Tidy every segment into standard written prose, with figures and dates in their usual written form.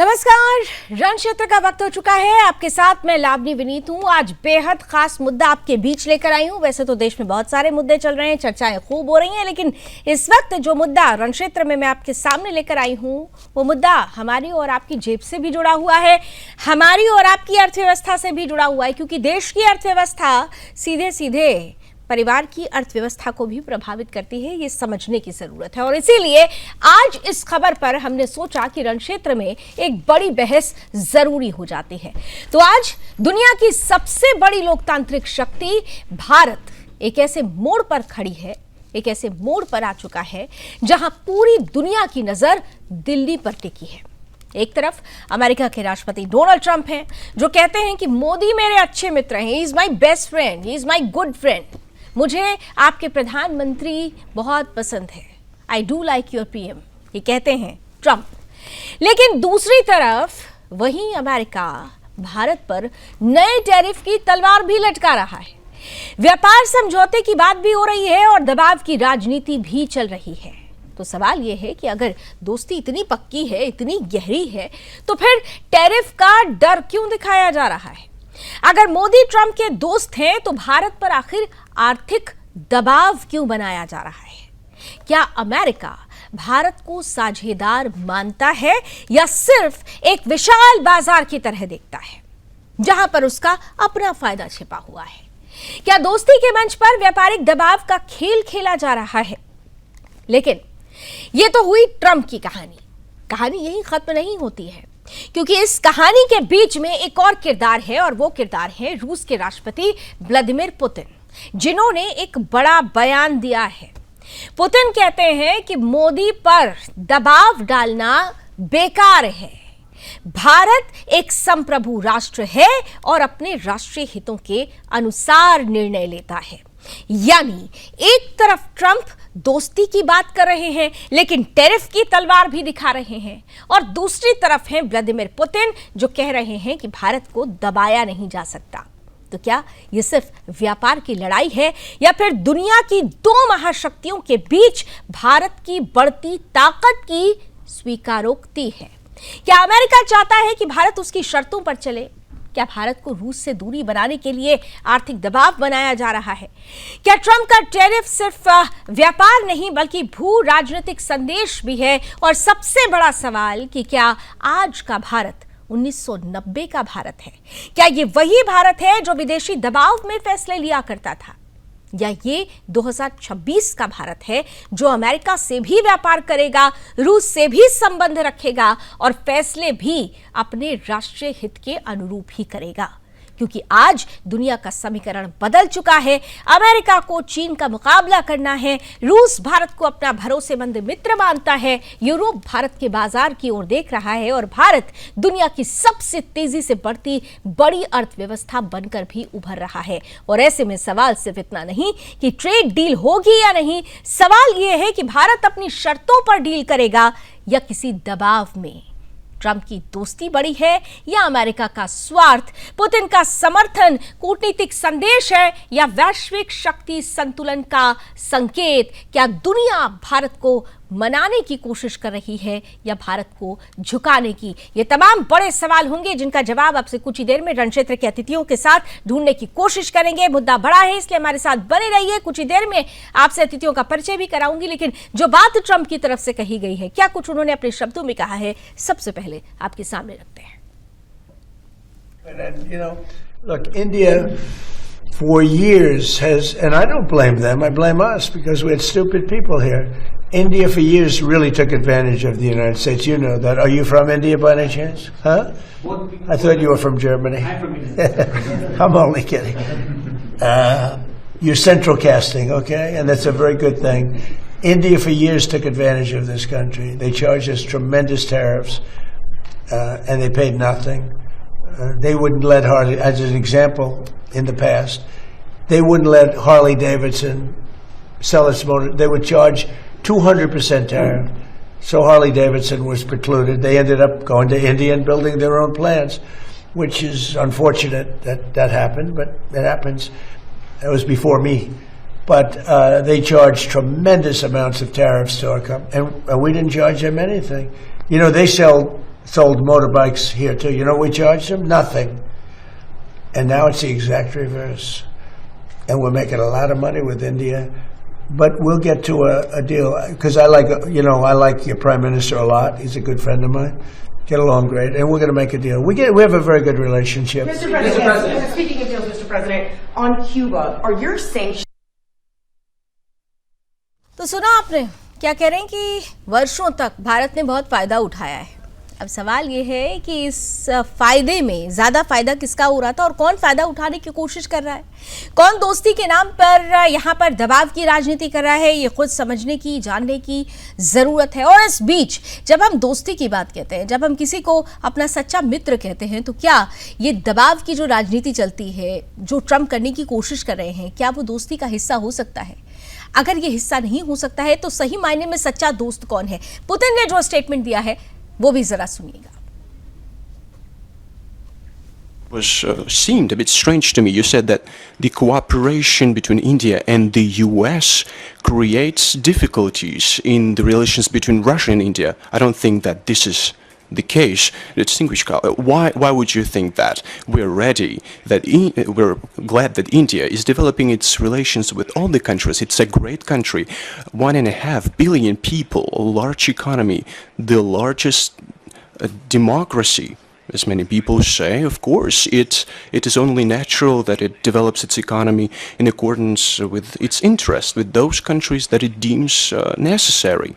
नमस्कार, रण क्षेत्र का वक्त हो चुका है। आपके साथ मैं लावनी विनीत हूँ। आज बेहद खास मुद्दा आपके बीच लेकर आई हूँ। वैसे तो देश में बहुत सारे मुद्दे चल रहे हैं, चर्चाएं खूब हो रही हैं, लेकिन इस वक्त जो मुद्दा रण क्षेत्र में मैं आपके सामने लेकर आई हूँ वो मुद्दा हमारी और आपकी जेब से भी जुड़ा हुआ है, हमारी और आपकी अर्थव्यवस्था से भी जुड़ा हुआ है, क्योंकि देश की अर्थव्यवस्था सीधे सीधे परिवार की अर्थव्यवस्था को भी प्रभावित करती है। ये समझने की जरूरत है और इसीलिए आज इस खबर पर हमने सोचा कि रण क्षेत्र में एक बड़ी बहस जरूरी हो जाती है। तो आज दुनिया की सबसे बड़ी लोकतांत्रिक शक्ति भारत एक ऐसे मोड़ पर खड़ी है, एक ऐसे मोड़ पर आ चुका है जहां पूरी दुनिया की नजर दिल्ली पर टिकी है। एक तरफ अमेरिका के राष्ट्रपति डोनाल्ड ट्रंप हैं, जो कहते हैं कि मोदी मेरे अच्छे मित्र हैं, he is my best friend, he is my good friend, मुझे आपके प्रधानमंत्री बहुत पसंद है, I do like your PM, ये कहते हैं ट्रंप। लेकिन दूसरी तरफ वहीं अमेरिका भारत पर नए टैरिफ की तलवार भी लटका रहा है। व्यापार समझौते की बात भी हो रही है और दबाव की राजनीति भी चल रही है। तो सवाल यह है कि अगर दोस्ती इतनी पक्की है, इतनी गहरी है, तो फिर टैरिफ का डर क्यों दिखाया जा रहा है? अगर मोदी ट्रंप के दोस्त हैं तो भारत पर आखिर आर्थिक दबाव क्यों बनाया जा रहा है? क्या अमेरिका भारत को साझेदार मानता है या सिर्फ एक विशाल बाजार की तरह देखता है जहां पर उसका अपना फायदा छिपा हुआ है? क्या दोस्ती के मंच पर व्यापारिक दबाव का खेल खेला जा रहा है? लेकिन यह तो हुई ट्रंप की कहानी। कहानी यही खत्म नहीं होती है, क्योंकि इस कहानी के बीच में एक और किरदार है और वो किरदार है रूस के राष्ट्रपति व्लादिमीर पुतिन, जिन्होंने एक बड़ा बयान दिया है। पुतिन कहते हैं कि मोदी पर दबाव डालना बेकार है। भारत एक संप्रभु राष्ट्र है और अपने राष्ट्रीय हितों के अनुसार निर्णय लेता है। यानी एक तरफ ट्रंप दोस्ती की बात कर रहे हैं लेकिन टैरिफ की तलवार भी दिखा रहे हैं, और दूसरी तरफ हैं व्लादिमीर पुतिन, जो कह रहे हैं कि भारत को दबाया नहीं जा सकता। तो क्या ये सिर्फ व्यापार की लड़ाई है या फिर दुनिया की दो महाशक्तियों के बीच भारत की बढ़ती ताकत की स्वीकारोक्ति है? क्या अमेरिका चाहता है कि भारत उसकी शर्तों पर चले? क्या भारत को रूस से दूरी बनाने के लिए आर्थिक दबाव बनाया जा रहा है? क्या ट्रंप का टैरिफ सिर्फ व्यापार नहीं बल्कि भू राजनीतिक संदेश भी है? और सबसे बड़ा सवाल कि क्या आज का भारत 1990 का भारत है? क्या ये वही भारत है जो विदेशी दबाव में फैसले लिया करता था, या ये 2026 का भारत है जो अमेरिका से भी व्यापार करेगा, रूस से भी संबंध रखेगा और फैसले भी अपने राष्ट्रीय हित के अनुरूप ही करेगा? क्योंकि आज दुनिया का समीकरण बदल चुका है। अमेरिका को चीन का मुकाबला करना है, रूस भारत को अपना भरोसेमंद मित्र मानता है, यूरोप भारत के बाजार की ओर देख रहा है और भारत दुनिया की सबसे तेजी से बढ़ती बड़ी अर्थव्यवस्था बनकर भी उभर रहा है। और ऐसे में सवाल सिर्फ इतना नहीं कि ट्रेड डील होगी या नहीं, सवाल यह है कि भारत अपनी शर्तों पर डील करेगा या किसी दबाव में। ट्रंप की दोस्ती बड़ी है या अमेरिका का स्वार्थ? पुतिन का समर्थन कूटनीतिक संदेश है या वैश्विक शक्ति संतुलन का संकेत? क्या दुनिया भारत को मनाने की कोशिश कर रही है या भारत को झुकाने की? ये तमाम बड़े सवाल होंगे जिनका जवाब आपसे कुछ ही देर में रण क्षेत्र के अतिथियों के साथ ढूंढने की कोशिश करेंगे। मुद्दा बड़ा है, इसलिए हमारे साथ बने रहिए। कुछ ही देर में आपसे अतिथियों का परिचय भी कराऊंगी, लेकिन जो बात ट्रंप की तरफ से कही गई है, क्या कुछ उन्होंने अपने शब्दों में कहा है, सबसे पहले आपके सामने रखते हैं। Look, India for years has, and I don't blame them, I blame us because we had stupid people here. India for years really took advantage of the United States. You know that. Are you from India by any chance? Huh? I thought you were from Germany. I'm from India. I'm only kidding. You're central casting, okay? And that's a very good thing. India for years took advantage of this country. They charged us tremendous tariffs, and they paid nothing. They wouldn't let Harley, as an example, in the past, they wouldn't let Harley Davidson sell its motor. They would charge 200% tariff. So Harley Davidson was precluded. They ended up going to India and building their own plants, which is unfortunate that that happened, but it happens. It was before me. But they charged tremendous amounts of tariffs to our company, and we didn't charge them anything. You know, they sell sold motorbikes here too. You know what we charged them? Nothing. And now it's the exact reverse. And we're making a lot of money with India. But we'll get to a deal, because I like your Prime Minister a lot. He's a good friend of mine. Get along great, and we're going to make a deal. We have a very good relationship. Mr. President, speaking of deals, Mr. President, on Cuba, are your sanctions? तो सुना आपने क्या कह रहे हैं कि वर्षों तक भारत ने बहुत फायदा उठाया है। अब सवाल ये है कि इस फायदे में ज्यादा फायदा किसका हो रहा था और कौन फायदा उठाने की कोशिश कर रहा है, कौन दोस्ती के नाम पर यहाँ पर दबाव की राजनीति कर रहा है, ये खुद समझने की जानने की जरूरत है। और इस बीच जब हम दोस्ती की बात कहते हैं, जब हम किसी को अपना सच्चा मित्र कहते हैं, तो क्या ये दबाव की जो राजनीति चलती है, जो ट्रंप करने की कोशिश कर रहे हैं, क्या वो दोस्ती का हिस्सा हो सकता है? अगर ये हिस्सा नहीं हो सकता है तो सही मायने में सच्चा दोस्त कौन है? पुतिन ने जो स्टेटमेंट दिया है वो भी जरा सुनिएगा। Seemed a bit strange to me. You said that the cooperation between India and the US creates difficulties in the relations between Russia and India. I don't think that this is the case. Distinguished colleague, why would you think that? We're ready, that we're glad that India is developing its relations with all the countries. It's a great country, 1.5 billion people, a large economy, the largest democracy. As many people say, of course, it is only natural that it develops its economy in accordance with its interests, with those countries that it deems necessary.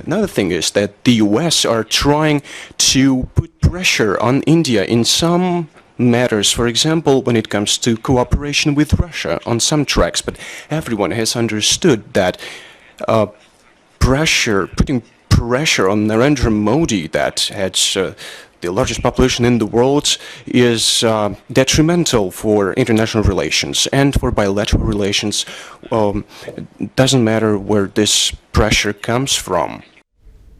Another thing is that the US are trying to put pressure on India in some matters, for example, when it comes to cooperation with Russia on some tracks, but everyone has understood that putting pressure on Narendra Modi, that has the largest population in the world, is detrimental for international relations and for bilateral relations. It doesn't matter where this pressure comes from.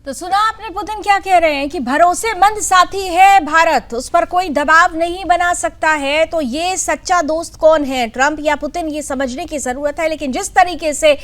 तो सुना आपने Putin क्या कह रहे हैं कि भरोसेमंद साथी है भारत, उस पर कोई दबाव नहीं बना सकता है। तो ये सच्चा दोस्त कौन है, ट्रंप या पुतिन, ये समझने की जरूरत है। लेकिन जिस तरीके से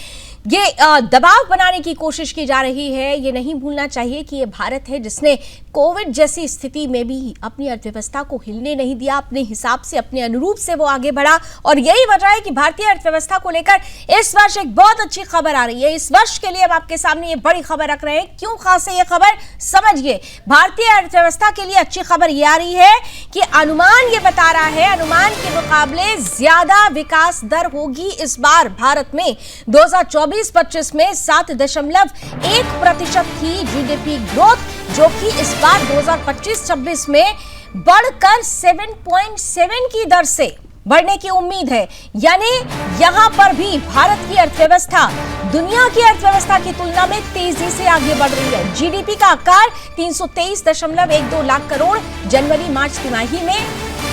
ये दबाव बनाने की कोशिश की जा रही है, ये नहीं भूलना चाहिए कि ये भारत है जिसने कोविड जैसी स्थिति में भी अपनी अर्थव्यवस्था को हिलने नहीं दिया, अपने हिसाब से, अपने अनुरूप से वो आगे बढ़ा। और यही वजह है कि भारतीय अर्थव्यवस्था को लेकर इस वर्ष एक बहुत अच्छी खबर आ रही है। इस वर्ष के लिए हम आपके सामने ये बड़ी खबर रख रहे हैं। क्यों खास है ये खबर, समझिए। भारतीय अर्थव्यवस्था के लिए अच्छी खबर ये आ रही है कि अनुमान ये बता रहा है, अनुमान के मुकाबले ज्यादा विकास दर होगी इस बार भारत में। 2024-25 में 7.1% थी जीडीपी ग्रोथ, जो कि इस बार 2025-26 में बढ़कर 7.7 की दर से बढ़ने की उम्मीद है। यानी यहां पर भी भारत की अर्थव्यवस्था दुनिया की अर्थव्यवस्था की तुलना में तेजी से आगे बढ़ रही है। जीडीपी का आकार 323.12 लाख करोड़ जनवरी मार्च तिमाही में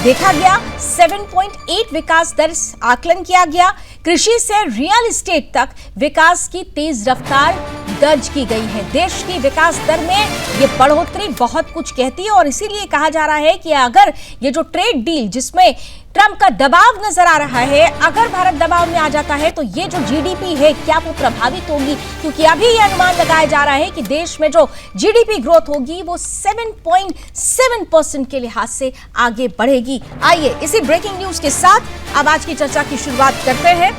देखा गया। 7.8 विकास दर आकलन किया गया। कृषि से रियल एस्टेट तक विकास की तेज रफ्तार दर्ज की गई है। देश की विकास दर में ये बढ़ोतरी बहुत कुछ कहती है और इसीलिए कहा जा रहा है कि अगर ये जो ट्रेड डील जिसमें ट्रंप का दबाव नजर आ रहा है, अगर भारत दबाव में आ जाता है तो ये जो जीडीपी है क्या वो प्रभावित होगी, क्योंकि अभी ये अनुमान लगाया जा रहा है कि देश में जो जीडीपी ग्रोथ होगी वो 7.7% के लिहाज से आगे बढ़ेगी। आइए इसी ब्रेकिंग न्यूज के साथ अब आज की चर्चा की शुरुआत करते हैं।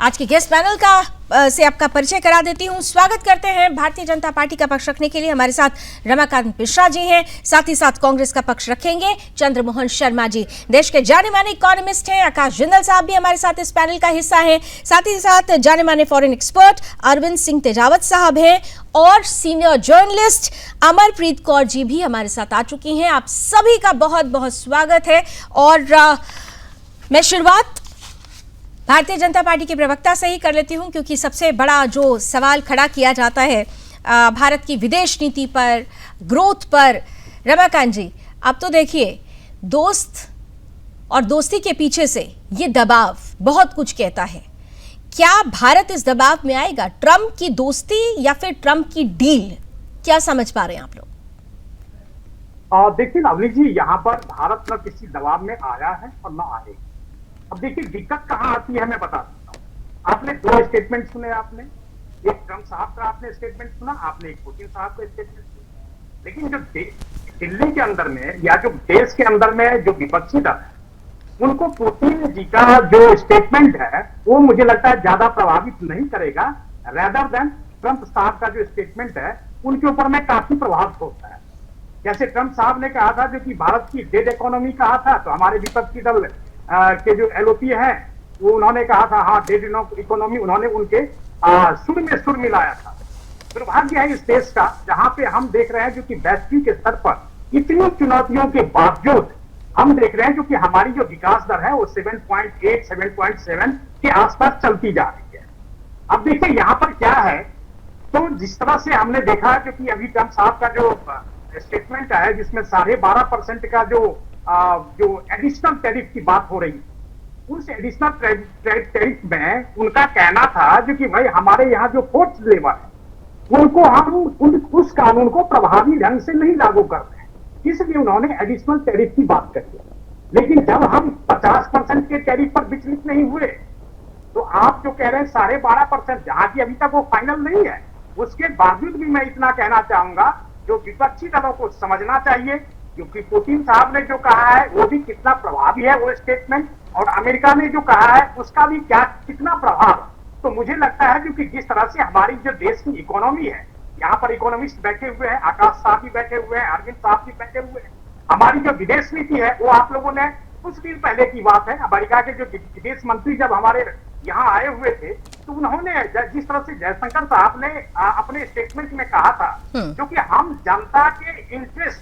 आज के गेस्ट पैनल का से आपका परिचय करा देती हूं। स्वागत करते हैं भारतीय जनता पार्टी का पक्ष रखने के लिए हमारे साथ रमाकांत मिश्रा जी हैं, साथ ही साथ कांग्रेस का पक्ष रखेंगे चंद्रमोहन शर्मा जी। देश के जाने माने इकोनॉमिस्ट हैं आकाश जिंदल साहब भी हमारे साथ इस पैनल का हिस्सा हैं, साथ ही साथ जाने माने फॉरेन एक्सपर्ट अरविंद सिंह तेजावत साहब हैं और सीनियर जर्नलिस्ट अमरप्रीत कौर जी भी हमारे साथ आ चुकी हैं। आप सभी का बहुत बहुत स्वागत है। और मैं शुरुआत भारतीय जनता पार्टी के प्रवक्ता से ही कर लेती हूं, क्योंकि सबसे बड़ा जो सवाल खड़ा किया जाता है भारत की विदेश नीति पर, ग्रोथ पर। रमाकांत जी, अब तो देखिए दोस्त और दोस्ती के पीछे से ये दबाव बहुत कुछ कहता है। क्या भारत इस दबाव में आएगा? ट्रंप की दोस्ती या फिर ट्रंप की डील, क्या समझ पा रहे हैं आप लोग? देखिए नवनी जी, यहाँ पर भारत न किसी दबाव में आया है और न आएगा। अब देखिए दिक्कत कहाँ आती है, मैं बता सकता हूँ। आपने दो स्टेटमेंट सुने, आपने एक ट्रंप साहब का आपने स्टेटमेंट सुना, आपने एक पुतिन साहब का स्टेटमेंट सुना। लेकिन जो दिल्ली के अंदर में या जो देश के अंदर में जो विपक्षी दल है, उनको पुतिन जी का जो स्टेटमेंट है वो मुझे लगता है ज्यादा प्रभावित नहीं करेगा, रेदर देन ट्रंप साहब का जो स्टेटमेंट है उनके ऊपर में काफी प्रभाव होता है। जैसे ट्रंप साहब ने कहा था जो कि भारत की डेड इकोनॉमी कहा था, तो हमारे विपक्षी दल के जो एलओपी है वो उन्होंने कहा था हाँ डेड इकोनॉमी, उन्होंने उनके सुर में सुर मिलाया था। दुर्भाग्य है इस देश का जहां पे हम देख रहे हैं जो कि वैश्विक स्तर पर इतनी चुनौतियों के बावजूद हम देख रहे हैं जो कि हमारी जो विकास दर है वो 7.8 7.7 के आसपास चलती जा रही है। अब देखिए यहाँ पर क्या है, तो जिस तरह से हमने देखा जो कि अभी ट्रंप साहब का जो स्टेटमेंट है जिसमें 12.5% का जो एडिशनल टैरिफ की बात हो रही है, उस एडिशनल टैरिफ में उनका कहना था जो कि भाई हमारे यहाँ जो फोर्थ लेबर है उनको हम उस कानून को प्रभावी ढंग से नहीं लागू कर रहे हैं, इसलिए उन्होंने एडिशनल टैरिफ की बात करी। लेकिन जब हम 50% के टैरिफ पर विचलित नहीं हुए तो आप जो कह रहे हैं 12.5%, जहां की अभी तक वो फाइनल नहीं है, उसके बावजूद भी मैं इतना कहना चाहूंगा जो विपक्षी दलों को समझना चाहिए क्योंकि पुतिन साहब ने जो कहा है वो भी कितना प्रभावी है वो स्टेटमेंट, और अमेरिका ने जो कहा है उसका भी कितना प्रभाव। तो मुझे लगता है क्योंकि जिस तरह से हमारी जो देश की इकोनॉमी है, यहाँ पर इकोनॉमिस्ट बैठे हुए हैं, आकाश साहब भी बैठे हुए हैं, अरविंद साहब भी बैठे हुए हैं, हमारी जो विदेश नीति है वो आप लोगों ने कुछ दिन पहले की बात है, अमेरिका के जो विदेश मंत्री जब हमारे यहाँ आए हुए थे तो उन्होंने जिस तरह से जयशंकर साहब ने अपने स्टेटमेंट में कहा था जो कि हम जनता के इंटरेस्ट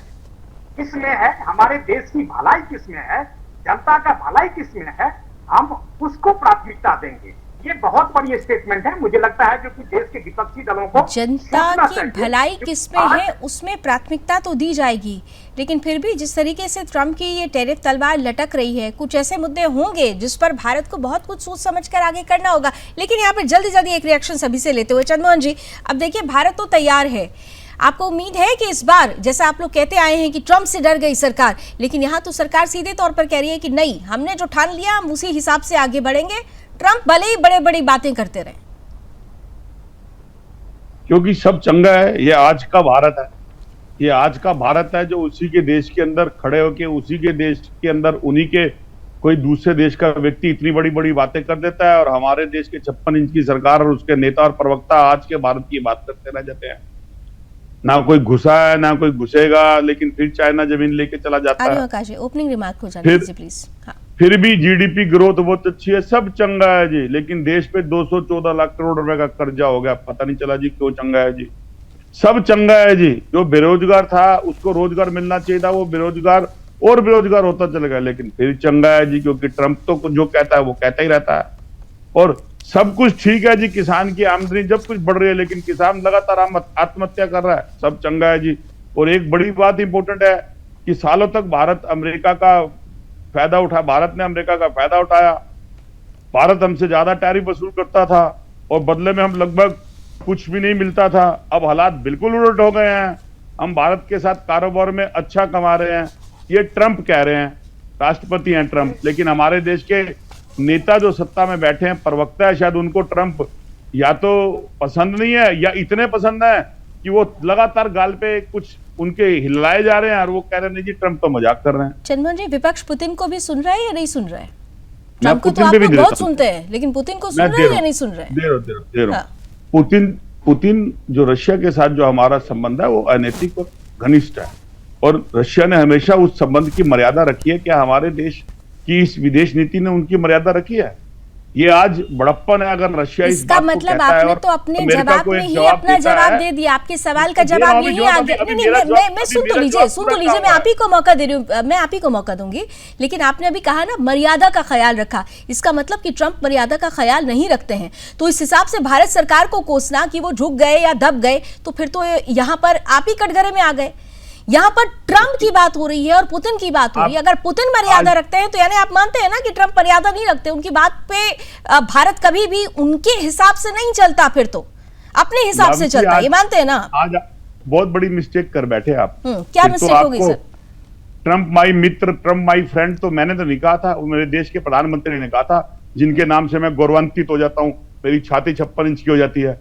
किसमें है, हमारे देश की भलाई किसमें है, जनता का भलाई किसमें है, हम उसको प्राथमिकता देंगे। ये बहुत बड़ी स्टेटमेंट है, मुझे लगता है जो कि देश के विपक्षी दलों को जनता की भलाई किसमें है उसमें प्राथमिकता तो दी जाएगी, लेकिन फिर भी जिस तरीके से ट्रंप की ये टैरिफ तलवार लटक रही है, कुछ ऐसे मुद्दे होंगे जिस पर भारत को बहुत कुछ सोच समझकर आगे करना होगा। लेकिन यहाँ पर जल्दी जल्दी एक रिएक्शन सभी से लेते हुए चंद्रमोहन जी, अब देखिए भारत तो तैयार है, आपको उम्मीद है कि इस बार जैसा आप लोग कहते आए हैं कि ट्रंप से डर गई सरकार, लेकिन यहाँ तो सरकार सीधे तौर पर कह रही है कि नहीं, हमने जो ठान लिया हम उसी हिसाब से आगे बढ़ेंगे, ट्रंप भले ही बड़े बड़ी बातें करते रहे। क्योंकि सब चंगा है, ये आज का भारत है, ये आज का भारत है जो उसी के देश के अंदर खड़े होके उसी के देश के अंदर उन्हीं के कोई दूसरे देश का व्यक्ति इतनी बड़ी बड़ी बातें कर देता है और हमारे देश के 56 इंच की सरकार और उसके नेता और प्रवक्ता आज के भारत की बात करते रह जाते हैं। ना कोई घुसा है ना कोई घुसेगा, लेकिन फिर चाइना जमीन लेके चला जाता है। ओपनिंग रिमार्क हो जाए प्लीज। हाँ। फिर भी जीडीपी ग्रोथ बहुत अच्छी है, सब चंगा है जी, लेकिन देश पे 214 लाख करोड़ रुपए का कर्जा हो गया, पता नहीं चला जी क्यों चंगा है जी। सब चंगा है जी, जो बेरोजगार था उसको रोजगार मिलना चाहिए था, वो बेरोजगार और बेरोजगार होता चला गया, लेकिन फिर चंगा है जी, क्योंकि ट्रंप तो जो कहता है वो कहता ही रहता है। और सब कुछ ठीक है जी, किसान की आमदनी जब कुछ बढ़ रही है, लेकिन किसान लगातार आत्महत्या कर रहा है, सब चंगा है जी। और एक बड़ी बात इंपॉर्टेंट है कि सालों तक भारत ने अमेरिका का फायदा उठाया, भारत हमसे ज्यादा टैरिफ वसूल करता था और बदले में हम लगभग कुछ भी नहीं मिलता था। अब हालात बिल्कुल उलट हो गए हैं, हम भारत के साथ कारोबार में अच्छा कमा रहे हैं, ये ट्रंप कह रहे हैं, राष्ट्रपति हैं ट्रंप, लेकिन हमारे देश के नेता जो सत्ता में बैठे हैं, प्रवक्ता है, शायद उनको ट्रंप या तो पसंद नहीं है या इतने पसंद है कि वो लगातार गाल पे कुछ उनके हिलाए जा रहे हैं और वो कह रहे हैं जी ट्रंप तो मजाक कर रहे हैं। चंद्रमोहन जी, विपक्ष पुतिन को भी सुन रहा है या नहीं सुन रहा है? ट्रंप को तो आप लोग बहुत सुनते हैं, लेकिन पुतिन को सुन रहे हैं या नहीं सुन रहे हैं? दे रहा हूं। पुतिन जो रशिया के साथ जो हमारा संबंध है वो अनैतिक और घनिष्ठ है, और रशिया ने हमेशा उस संबंध की मर्यादा रखी है। क्या हमारे देश की इस विदेश नीति ने उनकी मर्यादा रखी है? ये आज बड़प्पन है अगर रशिया इस इसका मतलब आपने तो अपने जवाब में ही अपना जवाब दे दिया, आपके सवाल का जवाब यही आ गया। नहीं, मैं सुन तो लीजिए, मैं आप ही को मौका दे रही हूँ, मैं आप ही को मौका दूंगी, लेकिन आपने अभी कहा ना मर्यादा का ख्याल रखा, इसका मतलब कि ट्रंप मर्यादा का ख्याल नहीं रखते हैं, तो इस हिसाब से भारत सरकार को कोसना कि वो झुक गए या दब गए, तो फिर तो यहाँ पर आप ही कटघरे में आ गए। यहाँ पर ट्रंप की बात हो रही है और पुतिन की बात हो रही है। अगर पुतिन मर्यादा रखते हैं तो यानी आप मानते हैं ना कि ट्रंप मर्यादा नहीं रखते, उनकी बात पे भारत कभी भी उनके हिसाब से नहीं चलता, फिर तो अपने हिसाब से चलता है, ये मानते हैं ना? आज बहुत बड़ी मिस्टेक कर बैठे आप। क्या मिस्टेक हो गई sir? Trump my Mitra, Trump my friend, तो मैंने तो नहीं कहा था, मेरे देश के प्रधानमंत्री ने कहा था, जिनके नाम से मैं गौरवान्वित हो जाता हूं, मेरी छाती 56 इंच की हो जाती है।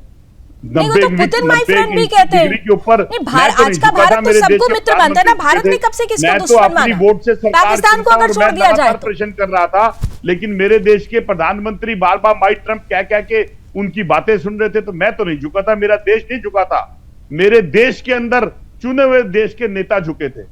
नहीं, वो तो पुतिन माय फ्रेंड भी कहते हैं। के ऊपर नहीं, आज का भारत तो सबको मित्र मानता है ना। भारत ने कब से किसको दुश्मन माना? वोट से पाकिस्तान को अगर छोड़ दिया जाए तो प्रश्न कर रहा था, लेकिन मेरे देश के प्रधानमंत्री बार बार माइक ट्रम्प क्या के उनकी बातें सुन रहे थे, तो मैं तो नहीं झुका था, मेरा देश नहीं झुका था। मेरे देश के अंदर चुने हुए देश के नेता झुके थे,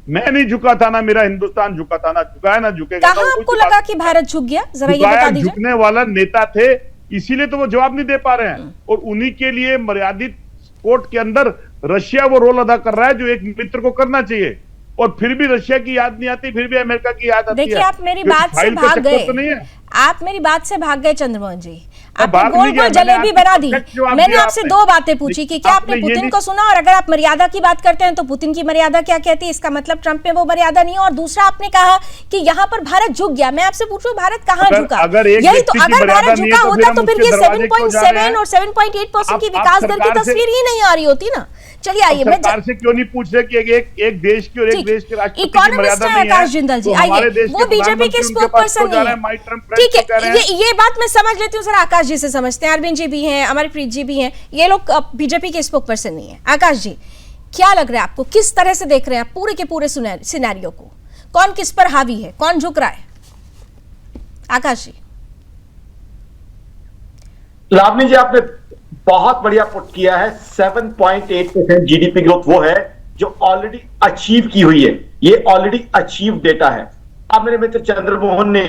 मैं नहीं झुका था ना, मेरा हिंदुस्तान झुका था, ना झुका है ना झुकेगा। कहाँ आपको लगा कि भारत झुक गया? जरा ये बता दीजिए। झुकने वाला नेता थे, इसीलिए तो वो जवाब नहीं दे पा रहे हैं, और उन्हीं के लिए मर्यादित कोर्ट के अंदर रशिया वो रोल अदा कर रहा है जो एक मित्र को करना चाहिए, और फिर भी रशिया की याद नहीं आती, फिर भी अमेरिका की याद आती है। देखिए, आप मेरी बात से भाग गए, तो नहीं है। आप मेरी बात से भाग गए चंद्रमोहन जी। आपने भाग गोल नहीं गया, गोल जलेबी बना दी। मैंने आपसे आपने। दो बातें पूछी कि क्या आपने पुतिन को सुना, और अगर आप मर्यादा की बात करते हैं तो पुतिन की मर्यादा क्या कहती है, इसका मतलब ट्रंप में वो मर्यादा नहीं है। और दूसरा, आपने कहा कि यहाँ पर भारत झुक गया। मैं आपसे पूछूं, भारत कहाँ झुका? यही तो, अगर भारत झुका होता तो फिर ये 7.7 और 7.8% की विकास दर की तस्वीर ही नहीं आ रही होती ना। चलिए आइए, मैं सरकार से क्यों नहीं पूछ रहे कि एक देश की और एक देश के राष्ट्रपति की मर्यादा नहीं है? आकाश जिंदल जी, आइए, वो बीजेपी के स्पोक पर्सन नहीं है। ठीक है, ये बात मैं समझ लेती हूँ। सर, आकाश जी से समझते हैं। अरविंद जी भी हैं, अमरप्रीत जी भी हैं, ये लोग बीजेपी के स्पोक पर्सन नहीं है। आकाश जी, क्या लग रहा है आपको, किस तरह से देख रहे हैं आप पूरे के पूरे सिनेरियो को? कौन किस पर हावी है, कौन झुक रहा है? आकाश जी। लावनी जी, आपने बहुत बढ़िया पुट किया है। 7.8% जीडीपी ग्रोथ वो है जो ऑलरेडी अचीव की हुई है, ये ऑलरेडी अचीव डेटा है। अब मेरे मित्र चंद्रमोहन ने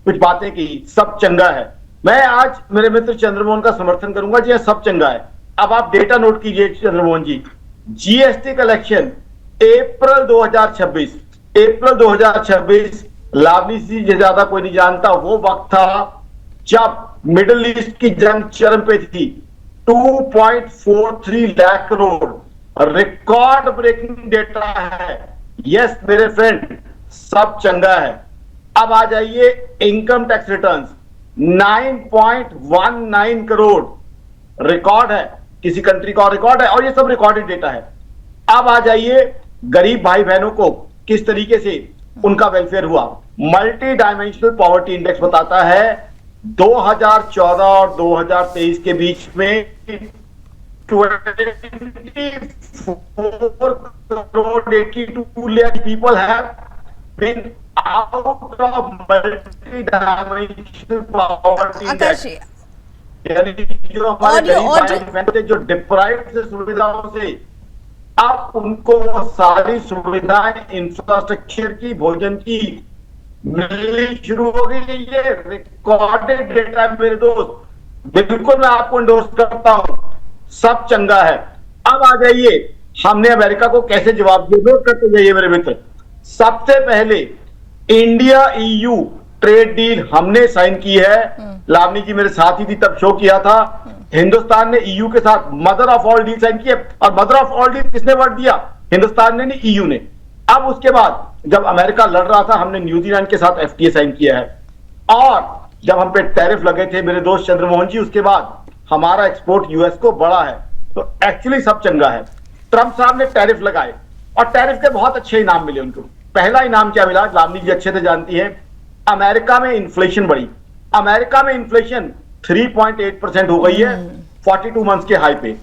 कुछ बातें की, सब चंगा है। मैं आज मेरे मित्र चंद्रमोहन का समर्थन करूंगा जी, सब चंगा है। अब आप डेटा नोट कीजिए चंद्रमोहन जी, जीएसटी कलेक्शन अप्रैल 2026 लावनी जी ज्यादा कोई नहीं जानता, वो वक्त था जब मिडिल ईस्ट की जंग चरम पे थी। 2.43 lakh crore, record breaking data है। यस मेरे फ्रेंड, सब चंगा है। अब आ जाइए income tax returns, 9.19 crore, record है, किसी कंट्री का रिकॉर्ड है, और ये सब रिकॉर्डेड डेटा है। अब आ जाइए गरीब भाई बहनों को किस तरीके से उनका वेलफेयर हुआ। मल्टी डायमेंशनल पॉवर्टी इंडेक्स बताता है 2014 और 2023 के बीच में 24 crore 82 lakh people have been out of multi-dimensional poverty index। यानी जो हमारे गरीब भाई थे, जो डिप्राइव्ड से सुविधाओं से, अब उनको वो सारी सुविधाएं इंफ्रास्ट्रक्चर की, भोजन की मिलनी शुरू हो गई। ये रिकॉर्डेड डेटा है मेरे दोस्त, बिल्कुल मैं आपको इंडोर्स करता हूं, सब चंगा है। अब आ जाइए, हमने अमेरिका को कैसे जवाब दिया, नोट करते जाइए मेरे मित्र। सबसे पहले इंडिया ईयू ट्रेड डील हमने साइन की है। लावनी जी मेरे साथ ही थी, तब शो किया था। हिंदुस्तान ने ईयू के साथ mother of all deal sign की है, और मदर ऑफ ऑल डील किसने वर्ड दिया? हिंदुस्तान ने नहीं, ईयू ने। अब उसके बाद जब अमेरिका लड़ रहा था, हमने न्यूजीलैंड के साथ एफटीए साइन किया है, और जब हम पे टैरिफ लगे थे मेरे दोस्त चंद्रमोहन जी, उसके बाद हमारा एक्सपोर्ट यूएस को बढ़ा है। तो एक्चुअली सब चंगा है। ट्रंप साहब ने टैरिफ लगाए, और टैरिफ के बहुत अच्छे इनाम मिले उनको। पहला इनाम क्या मिला, लावनी जी अच्छे से जानती है, अमेरिका में इन्फ्लेशन बढ़ी। अमेरिका में इन्फ्लेशन 3.8% हो गई है 42 मंथ्स के हाई पे।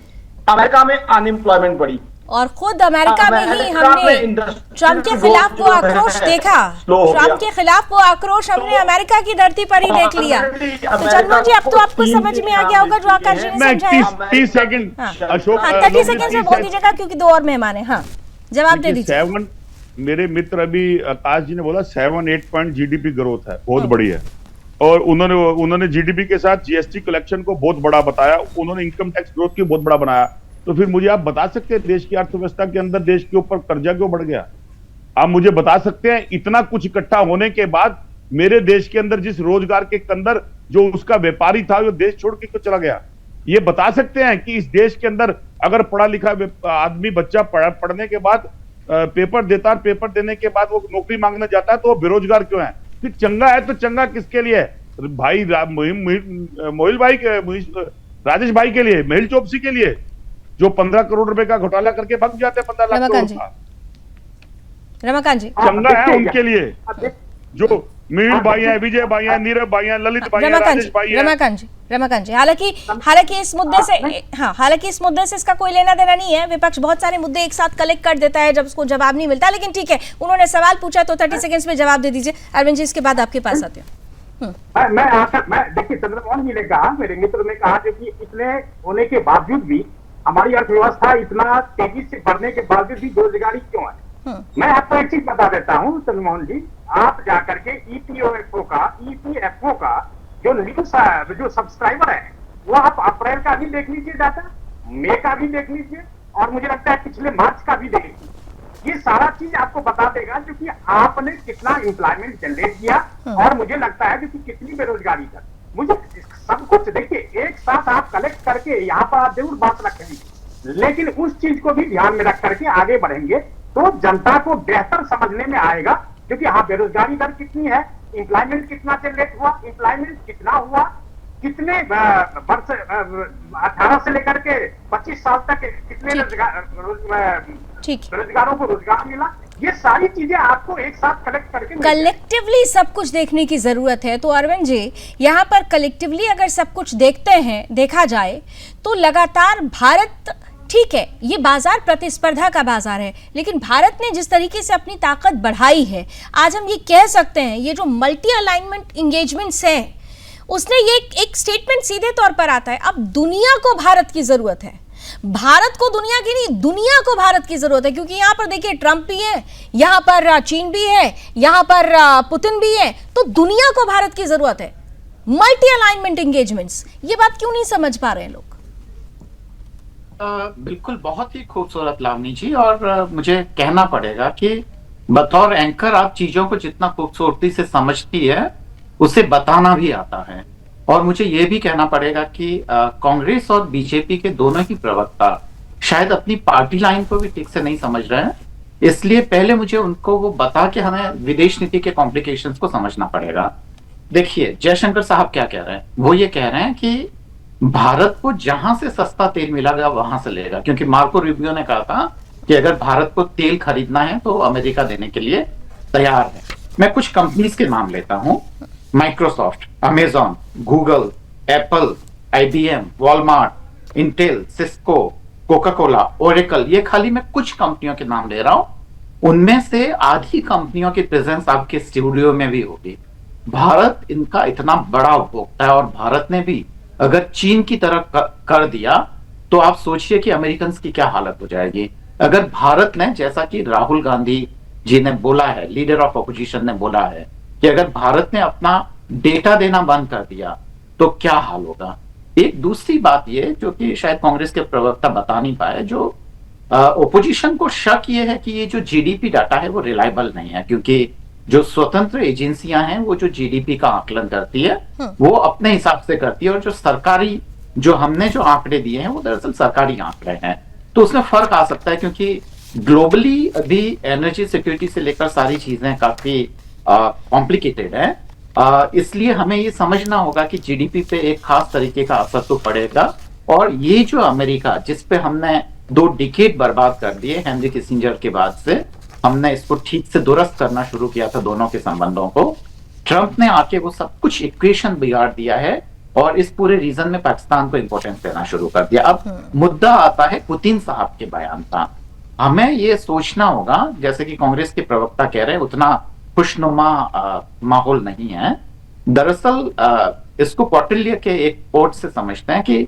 अमेरिका में अनएम्प्लॉयमेंट बढ़ी, और खुद अमेरिका में ही हमने ट्रंप के खिलाफ वो आक्रोश देखा। ट्रंप के खिलाफ वो आक्रोश हमने अमेरिका की धरती पर ही देख लिया। तो चंद्रमोहन जी, अब तो आपको समझ में आ गया होगा जो आकाश जी ने समझाया। 30 सेकंड अशोक, 30 सेकंड से बोल दीजिएगा, क्योंकि दो और मेहमान हैं। हाँ, जवाब दे दीजिए। 7 मेरे मित्र अभी आकाश जी ने बोला 7-8 पॉइंट जीडीपी ग्रोथ है, बहुत बड़ी है। और उन्होंने जीडीपी के साथ जीएसटी कलेक्शन को बहुत बड़ा बताया, उन्होंने इनकम टैक्स ग्रोथ की बहुत बड़ा बनाया। तो फिर मुझे आप बता सकते हैं देश की अर्थव्यवस्था के अंदर देश के ऊपर कर्जा क्यों बढ़ गया? आप मुझे बता सकते हैं इतना कुछ इकट्ठा होने के बाद मेरे देश के अंदर जिस रोजगार के अंदर जो उसका व्यापारी था, वो देश छोड़ के क्यों चला गया? ये बता सकते हैं कि इस देश के अंदर अगर पढ़ा लिखा आदमी बच्चा पढ़ने के बाद पेपर देता है, पेपर देने के बाद वो नौकरी मांगने जाता है, तो वो बेरोजगार क्यों है? फिर चंगा है तो चंगा किसके लिए है? भाई मोहिल भाई राजेश भाई के लिए, मेहुल चोकसी के लिए, जो 15 करोड़ रुपए का घोटाला करके भाग जाते हैं 15 लाख करोड़ का। रमाकांत जी, चंगा है उनके लिए जो मीर भाई हैं, विजय भाई हैं, नीरव भाई हैं, ललित भाई हैं, राजेश भाई हैं। रमाकांत जी, हालांकि इस मुद्दे से हालांकि इस मुद्दे से इसका कोई लेना देना नहीं है। विपक्ष बहुत सारे मुद्दे एक साथ कलेक्ट कर देता है जब उसको जवाब नहीं मिलता, लेकिन ठीक है, उन्होंने सवाल पूछा तो 30 सेकंड्स में जवाब दे दीजिए। अरविंद जी, इसके बाद आपके पास आते हैं। मैं देखिए, चंद्रमोहन जी ने कहा, मेरे मित्र ने कहा कि इतने होने के बावजूद भी हमारी अर्थव्यवस्था इतना तेजी से बढ़ने के बावजूद भी बेरोजगारी क्यों है। मैं आपको एक चीज बता देता हूँ चंद्रमोहन जी, आप जाकर के ईपीएफओ का जो न्यूज जो सब्सक्राइबर है वो आप अप्रैल का भी देख लीजिए डाटा, मई का भी देख लीजिए, और मुझे लगता है पिछले मार्च का भी देख लीजिए। ये सारा चीज आपको बता देगा क्योंकि आपने कितना एम्प्लॉयमेंट जनरेट किया और मुझे लगता है कि कितनी बेरोजगारी कर। मुझे सब कुछ देखिए एक साथ आप कलेक्ट करके यहाँ पर आप जरूर बात रखेंगे, लेकिन उस चीज को भी ध्यान में रख करके आगे बढ़ेंगे तो जनता को बेहतर समझने में आएगा। क्योंकि हाँ, बेरोजगारी दर कितनी है, एम्प्लॉयमेंट कितना जनरेट हुआ, एम्प्लॉयमेंट कितना हुआ, कितने वर्ष 18 से लेकर के 25 साल तक कितने बेरोजगारों को रोजगार मिला, ये सारी चीजें आपको एक साथ कलेक्ट करके कलेक्टिवली सब कुछ देखने की जरूरत है। तो अरविंद जी, यहाँ पर कलेक्टिवली अगर सब कुछ देखा जाए तो लगातार भारत, ठीक है, ये बाजार प्रतिस्पर्धा का बाजार है, लेकिन भारत ने जिस तरीके से अपनी ताकत बढ़ाई है, आज हम ये कह सकते हैं ये जो मल्टी अलाइनमेंट इंगेजमेंट्स हैं, उसने ये एक स्टेटमेंट सीधे तौर पर आता है, अब दुनिया को भारत की जरूरत है। भारत को दुनिया की नहीं, दुनिया को भारत की जरूरत है, क्योंकि यहाँ पर देखिए ट्रंप भी है, यहाँ पर चीन भी है, यहाँ पर पुतिन भी है, तो दुनिया को भारत की जरूरत है। मल्टी अलाइनमेंट एंगेजमेंट्स, ये बात क्यों नहीं समझ पा रहे हैं लोग? बिल्कुल, बहुत ही खूबसूरत लावनी जी, और मुझे कहना पड़ेगा कि बतौर एंकर आप चीजों को जितना खूबसूरती से समझती है उसे बताना भी आता है। और मुझे ये भी कहना पड़ेगा कि कांग्रेस और बीजेपी के दोनों ही प्रवक्ता शायद अपनी पार्टी लाइन को भी ठीक से नहीं समझ रहे हैं, इसलिए पहले मुझे उनको वो बता के हमें विदेश नीति के कॉम्प्लिकेशंस को समझना पड़ेगा। देखिए, जयशंकर साहब क्या कह रहे हैं, वो ये कह रहे हैं कि भारत को जहां से सस्ता तेल मिलेगा वहां से लेगा, क्योंकि मार्को रूबियो ने कहा था कि अगर भारत को तेल खरीदना है तो अमेरिका देने के लिए तैयार है। मैं कुछ कंपनीज के नाम लेता हूं, Microsoft, Amazon, Google, Apple, IBM, Walmart, Intel, Cisco, Coca Cola, Oracle, ये खाली मैं कुछ कंपनियों के नाम ले रहा हूं। उनमें से आधी कंपनियों की प्रेजेंस आपके स्टूडियो में भी होगी। भारत इनका इतना बड़ा उपभोक्ता है, और भारत ने भी अगर चीन की तरह कर दिया तो आप सोचिए कि अमेरिकन की क्या हालत हो जाएगी। अगर भारत ने, जैसा कि राहुल गांधी जी ने बोला है, लीडर ऑफ अपोजिशन ने बोला है कि अगर भारत ने अपना डेटा देना बंद कर दिया तो क्या हाल होगा। एक दूसरी बात ये, जो कि शायद कांग्रेस के प्रवक्ता बता नहीं पाए, जो ओपोजिशन को शक ये है कि ये जो जीडीपी डाटा है वो रिलायबल नहीं है, क्योंकि जो स्वतंत्र एजेंसियां हैं वो जो जीडीपी का आकलन करती है वो अपने हिसाब से करती है, और जो सरकारी, जो हमने जो आंकड़े दिए हैं वो दरअसल सरकारी आंकड़े हैं। तो उसमें फर्क आ सकता है, क्योंकि ग्लोबली अभी एनर्जी सिक्योरिटी से लेकर सारी चीजें काफी कॉम्प्लिकेटेड है, इसलिए हमें ये समझना होगा कि जीडीपी पे एक खास तरीके का असर तो पड़ेगा। और ये जो अमेरिका, जिसपे हमने 2 डिकेड बर्बाद कर दिए हेनरी किसिंजर के बाद से, हमने इसको ठीक से दुरुस्त करना शुरू किया था दोनों के संबंधों को, ट्रंप ने आके वो सब कुछ इक्वेशन बिगाड़ दिया है और इस पूरे रीजन में पाकिस्तान को इंपॉर्टेंस देना शुरू कर दिया। अब मुद्दा आता है पुतिन साहब के बयान का। हमें ये सोचना होगा, जैसे कि कांग्रेस के प्रवक्ता कह रहे हैं, उतना खुशनुमा माहौल नहीं है। दरअसल इसको कौटिल्य के एक कोट से समझते हैं कि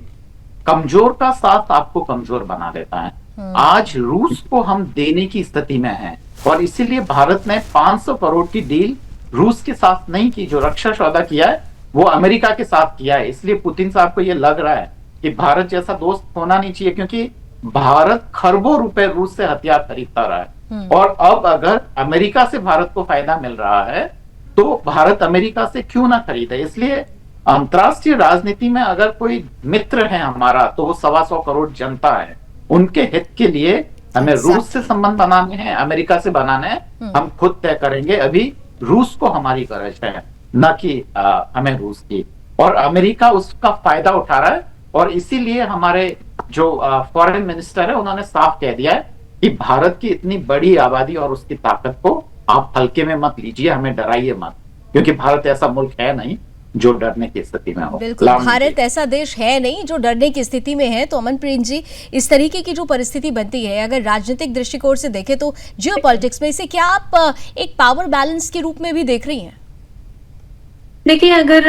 कमजोर का साथ आपको कमजोर बना देता है। आज रूस को हम देने की स्थिति में हैं, और इसीलिए भारत ने 500 करोड़ की डील रूस के साथ नहीं की। जो रक्षा सौदा किया है वो अमेरिका के साथ किया है। इसलिए पुतिन साहब को ये लग रहा है कि भारत जैसा दोस्त होना नहीं चाहिए, क्योंकि भारत खरबों रुपए रूस से हथियार खरीदता रहा है, और अब अगर अमेरिका से भारत को फायदा मिल रहा है तो भारत अमेरिका से क्यों ना खरीदे। इसलिए अंतरराष्ट्रीय राजनीति में अगर कोई मित्र है हमारा तो वो 125 करोड़ जनता है। उनके हित के लिए हमें रूस से संबंध बनाने हैं, अमेरिका से बनाने हैं, हम खुद तय करेंगे। अभी रूस को हमारी गरज है, न कि हमें रूस की, और अमेरिका उसका फायदा उठा रहा है। और इसीलिए हमारे जो फॉरेन मिनिस्टर है उन्होंने साफ कह दिया है कि भारत की इतनी बड़ी आबादी और उसकी ताकत को आप हल्के में मत लीजिए, हमें डराइए मत, क्योंकि भारत ऐसा मुल्क है नहीं जो डरने की स्थिति में हो। बिल्कुल, भारत ऐसा देश है नहीं जो डरने की स्थिति में है। तो अमनप्रीत जी, इस तरीके की जो परिस्थिति बनती है, अगर राजनीतिक दृष्टिकोण से देखें तो जियोपॉलिटिक्स में, इसे क्या आप एक पावर बैलेंस के रूप में भी देख रही हैं? देखिए, अगर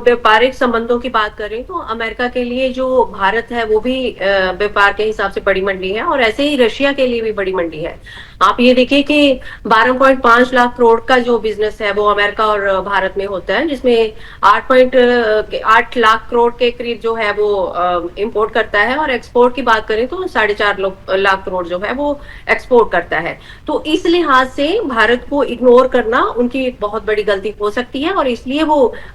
व्यापारिक संबंधों की बात करें तो अमेरिका के लिए जो भारत है वो भी व्यापार के हिसाब से बड़ी मंडी है, और ऐसे ही रशिया के लिए भी बड़ी मंडी है। आप ये देखिए कि 12.5 लाख करोड़ का जो बिजनेस है वो अमेरिका और भारत में होता है, जिसमें 8.8 लाख करोड़ के करीब जो है वो इंपोर्ट करता है, और एक्सपोर्ट की बात करें तो 4.5 लाख करोड़ जो है वो एक्सपोर्ट करता है। तो इस लिहाज से भारत को इग्नोर करना उनकी एक बहुत बड़ी गलती हो सकती है, और इसलिए वो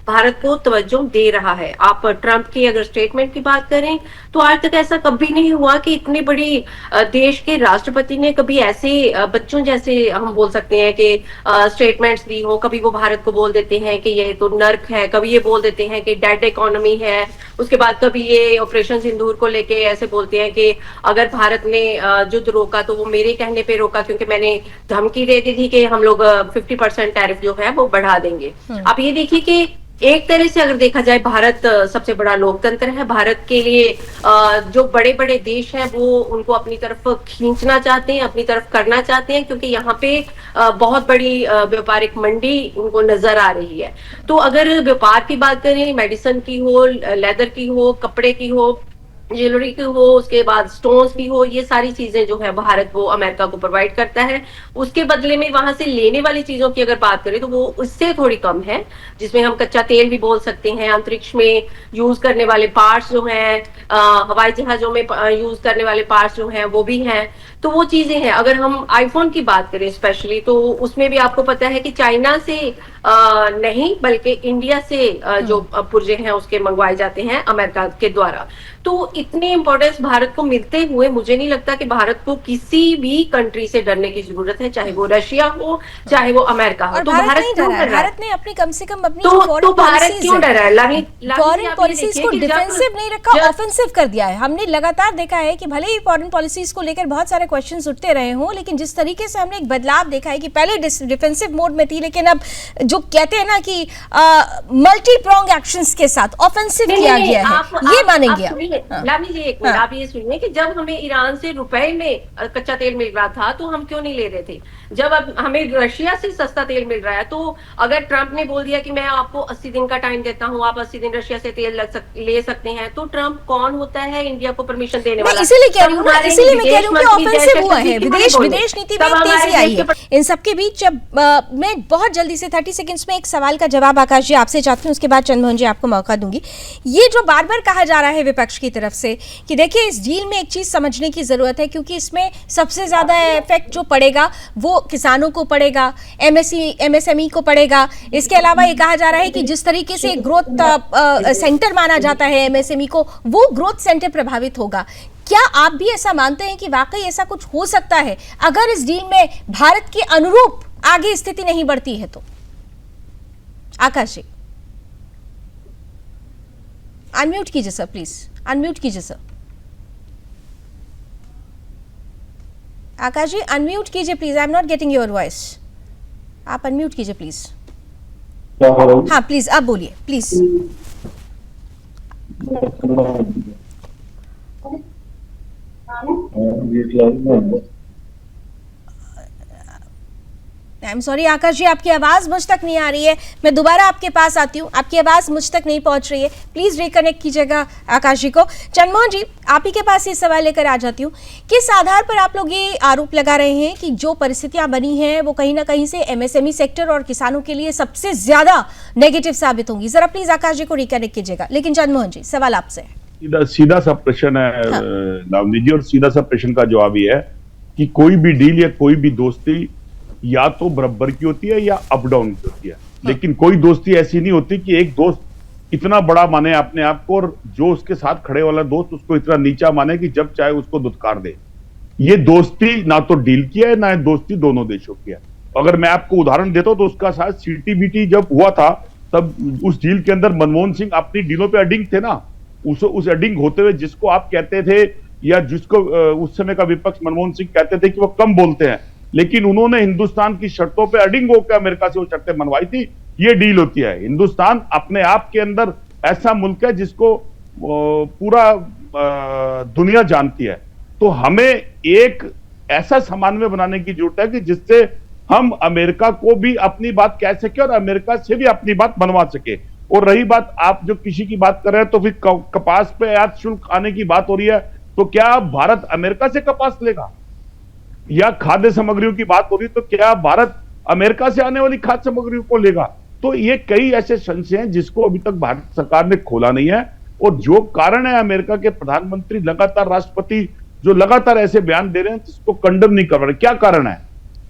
भारत को तवज्जो दे रहा है। आप ट्रंप की अगर स्टेटमेंट की बात करें तो आज तक ऐसा कभी नहीं हुआ कि इतनी बड़ी देश के राष्ट्रपति ने कभी ऐसे बच्चों जैसे हम बोल सकते हैं कि स्टेटमेंट्स दी हो। कभी वो भारत को बोल देते हैं कि ये तो नर्क है, कभी ये बोल देते हैं कि डेड इकोनॉमी है, उसके बाद कभी ये ऑपरेशन सिंदूर को लेके ऐसे बोलते हैं कि अगर भारत ने युद्ध रोका तो वो मेरे कहने पे रोका, क्योंकि मैंने धमकी दे दी थी कि हम लोग 50% टैरिफ जो है वो बढ़ा देंगे। आप ये देखिए कि एक तरह से अगर देखा जाए, भारत सबसे बड़ा लोकतंत्र है। भारत के लिए जो बड़े बड़े देश हैं वो उनको अपनी तरफ खींचना चाहते हैं, अपनी तरफ करना चाहते हैं, क्योंकि यहाँ पे बहुत बड़ी व्यापारिक मंडी उनको नजर आ रही है। तो अगर व्यापार की बात करें, मेडिसिन की हो, लेदर की हो, कपड़े की हो, ज्वेलरी की हो, उसके बाद स्टोन्स भी हो, ये सारी चीजें जो है भारत वो अमेरिका को प्रोवाइड करता है। उसके बदले में वहां से लेने वाली चीजों की अगर बात करें तो वो उससे थोड़ी कम है, जिसमें हम कच्चा तेल भी बोल सकते हैं, अंतरिक्ष में यूज करने वाले पार्ट्स जो हैं, हवाई जहाजों में यूज करने वाले पार्ट्स जो हैं वो भी हैं। तो वो चीजें हैं। अगर हम आईफोन की बात करें स्पेशली, तो उसमें भी आपको पता है कि चाइना से नहीं बल्कि इंडिया से जो पुर्जे हैं उसके मंगवाए जाते हैं अमेरिका के द्वारा। तो इतनी इंपॉर्टेंस भारत को मिलते हुए मुझे नहीं लगता कि भारत को किसी भी कंट्री से डरने की जरूरत है, चाहे वो रशिया हो चाहे वो अमेरिका हो। तो भारत क्यों डर रहा है? भारत ने अपनी कम से कम अपनी तो भारत क्यों डर रहा है? फॉरेन पॉलिसीज को डिफेंसिव नहीं रखा, ऑफेंसिव कर दिया है। हमने लगातार देखा है कि भले ही फॉरेन पॉलिसीज को लेकर बहुत सारे क्वेश्चंस उठते रहे हों, लेकिन जिस तरीके से हमने एक बदलाव देखा है कि पहले डिफेंसिव मोड में थी, लेकिन अब जो कहते हैं ना कि मल्टी प्रोंग एक्शंस के साथ ऑफेंसिव किया गया है, ये मानेंगे आप? लावनी जी, एक मिनट, आप ये सुनिए कि जब हमें ईरान से रुपए में कच्चा तेल मिल रहा था तो हम क्यों नहीं ले रहे थे? जब अब हमें रशिया से सस्ता तेल मिल रहा है, तो अगर ट्रंप ने बोल दिया कि मैं आपको 80 दिन का टाइम देता हूं, आप 80 दिन रशिया से तेल ले सकते हैं, तो ट्रंप कौन होता है इंडिया को परमिशन देने वाला? इसीलिए कह रही हूँ ना, इसीलिए मैं कह रही हूँ कि ऑफेंसिव हुआ है, विदेश नीति में तेजी आई है। इन सबके बीच मैं बहुत जल्दी से 30 सेकंड्स में एक सवाल का जवाब आकाश जी आपसे चाहती हूँ, उसके बाद चंद्रमोहन जी आपको मौका दूंगी। ये जो बार बार कहा जा रहा है विपक्ष की तरफ से कि देखिए इस डील में एक चीज समझने की जरूरत है, क्योंकि इसमें सबसे ज्यादा इफेक्ट जो पड़ेगा वो किसानों को पड़ेगा, एमएसएमई को पड़ेगा। इसके अलावा ये कहा जा रहा है कि जिस तरीके से ग्रोथ सेंटर माना जाता है एमएसएमई को, वो ग्रोथ सेंटर प्रभावित होगा। क्या आप भी ऐसा मानते हैं कि वाकई ऐसा कुछ हो सकता है अगर इस डील में भारत के अनुरूप आगे स्थिति नहीं बढ़ती है तो? आकाश जी अनम्यूट कीजिए सर, प्लीज अनम्यूट कीजिए सर। आकाश जी अनम्यूट कीजिए please, I am not getting your voice. आप अनम्यूट कीजिए प्लीज। हाँ प्लीज आप बोलिए प्लीज। आई एम सॉरी आकाश जी, आपकी आवाज मुझ तक नहीं आ रही है। मैं दोबारा आपके पास आती हूँ, आपकी आवाज मुझ तक नहीं पहुंच रही है, प्लीज रिकनेक्ट कीजिएगा आकाश जी को। चंद्रमोहन जी, आप ही के पास ये सवाल लेकर आ जाती हूँ। किस आधार पर आप लोग ये आरोप लगा रहे हैं कि जो परिस्थितियां बनी हैं वो कहीं ना कहीं से एमएसएमई सेक्टर और किसानों के लिए सबसे ज्यादा नेगेटिव साबित होंगी? जरा प्लीज आकाश जी को रिकनेक्ट कीजिएगा। लेकिन चंद्रमोहन जी, सवाल आपसे है। सीधा सा प्रश्न है लावनी जी, और सीधा सा प्रश्न का जवाब ये है कि कोई भी डील या कोई भी दोस्ती या तो बराबर की होती है या अप डाउन की होती है, लेकिन कोई दोस्ती ऐसी नहीं होती कि एक दोस्त इतना बड़ा माने अपने आप को और जो उसके साथ खड़े वाला दोस्त उसको इतना नीचा माने कि जब चाहे उसको दुत्कार दे। ये दोस्ती ना तो डील की है ना दोस्ती दोनों देशों की है। अगर मैं आपको उदाहरण देता हूं तो उसका साथ सीटीबीटी जब हुआ था तब उस डील के अंदर मनमोहन सिंह अपनी डीलों पे अडिंग थे ना। उस अडिंग होते हुए जिसको आप कहते थे या जिसको उस समय का विपक्ष मनमोहन सिंह कहते थे कि वो कम बोलते हैं, लेकिन उन्होंने हिंदुस्तान की शर्तों पे अडिंग होकर अमेरिका से वो शर्तें मनवाई थी ये डील होती है। हिंदुस्तान अपने आप के अंदर ऐसा मुल्क है जिसको पूरा दुनिया जानती है, तो हमें एक ऐसा समन्वय बनाने की जरूरत है कि जिससे हम अमेरिका को भी अपनी बात कह सके और अमेरिका से भी अपनी बात बनवा सके। और रही बात आप जो कृषि की बात कर रहे हैं, तो फिर कपास पे आयात शुल्क आने की बात हो रही है, तो क्या भारत अमेरिका से कपास लेगा? या खाद्य सामग्रियों की बात हो रही है, तो क्या भारत अमेरिका से आने वाली खाद्य सामग्रियों को लेगा? तो ये कई ऐसे संशय हैं जिसको अभी तक भारत सरकार ने खोला नहीं है। और जो कारण है, अमेरिका के प्रधानमंत्री लगातार, राष्ट्रपति जो लगातार ऐसे बयान दे रहे हैं जिसको कंडम नहीं कर रहे, क्या कारण है?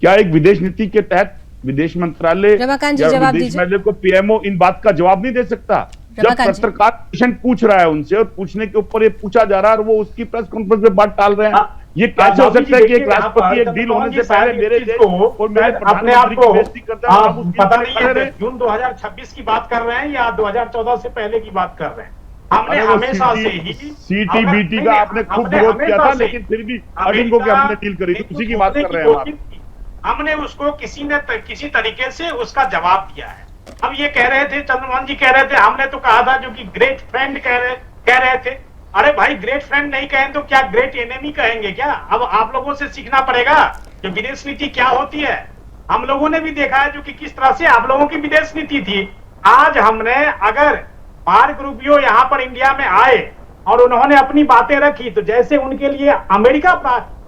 क्या एक विदेश नीति के तहत विदेश मंत्रालय या विदेश मंत्रालय को पीएमओ इन बात का जवाब नहीं दे सकता? जब पत्रकार क्वेश्चन पूछ रहा है उनसे और पूछने के ऊपर ये पूछा जा रहा है और वो उसकी प्रेस कॉन्फ्रेंस में बात टाल रहे हैं, ये कैसे हो सकता है कि एक राष्ट्रपति एक डील होने से पहले मेरे देश और मेरे प्रधानमंत्री की बेइज्जती करता है? पता नहीं है जून 2026 की बात कर रहे हैं या 2014 से पहले की बात कर रहे हैं। हमने हमेशा से ही सीटीबीटी का आपने खूब विरोध किया था, लेकिन फिर भी अडिंगो के हमने डील करी थी, उसी की बात कर रहे हैं। हमने उसको किसी तरीके से उसका जवाब दिया है। अब ये कह रहे थे, चंद्रमोहन जी कह रहे थे, हमने तो कहा था जो कि ग्रेट फ्रेंड कह रहे थे। अरे भाई, ग्रेट फ्रेंड नहीं कहें तो क्या ग्रेट एनिमी कहेंगे क्या? अब आप लोगों से सीखना पड़ेगा कि विदेश नीति क्या होती है। हम लोगों ने भी देखा है जो कि किस तरह से आप लोगों की विदेश नीति थी। आज हमने अगर मार्क रूबियो यहाँ पर इंडिया में आए और उन्होंने अपनी बातें रखी, तो जैसे उनके लिए अमेरिका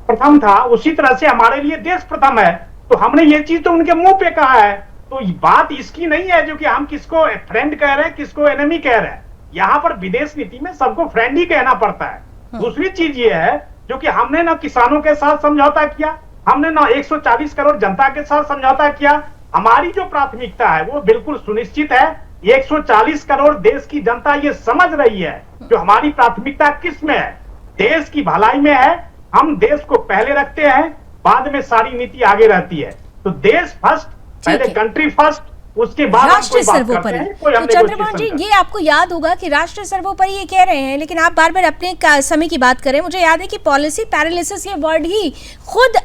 प्रथम था, उसी तरह से हमारे लिए देश प्रथम है। तो हमने ये चीज तो उनके मुंह पे कहा है। तो बात इसकी नहीं है जो कि हम किसको फ्रेंड कह रहे हैं, किसको एनिमी कह रहे हैं। यहाँ पर विदेश नीति में सबको फ्रेंड ही कहना पड़ता है। दूसरी चीज ये है जो कि हमने ना किसानों के साथ समझौता किया, हमने ना 140 करोड़ जनता के साथ समझौता किया। हमारी जो प्राथमिकता है वो बिल्कुल सुनिश्चित है। 140 करोड़ देश की जनता ये समझ रही है जो हमारी प्राथमिकता किस में है, देश की भलाई में है। हम देश को पहले रखते हैं, बाद में सारी नीति आगे रहती है। तो देश फर्स्ट, पहले कंट्री फर्स्ट, उसके बाद राष्ट्रीय सर्वोपरि। तो चंद्रमोहन जी, ये आपको याद होगा कि राष्ट्रीय सर्वोपरि ये कह रहे हैं, लेकिन आप बार बार अपने समय की बात करें। मुझे याद है कि पॉलिसी पैरालिसिस ये वर्ड ही खुद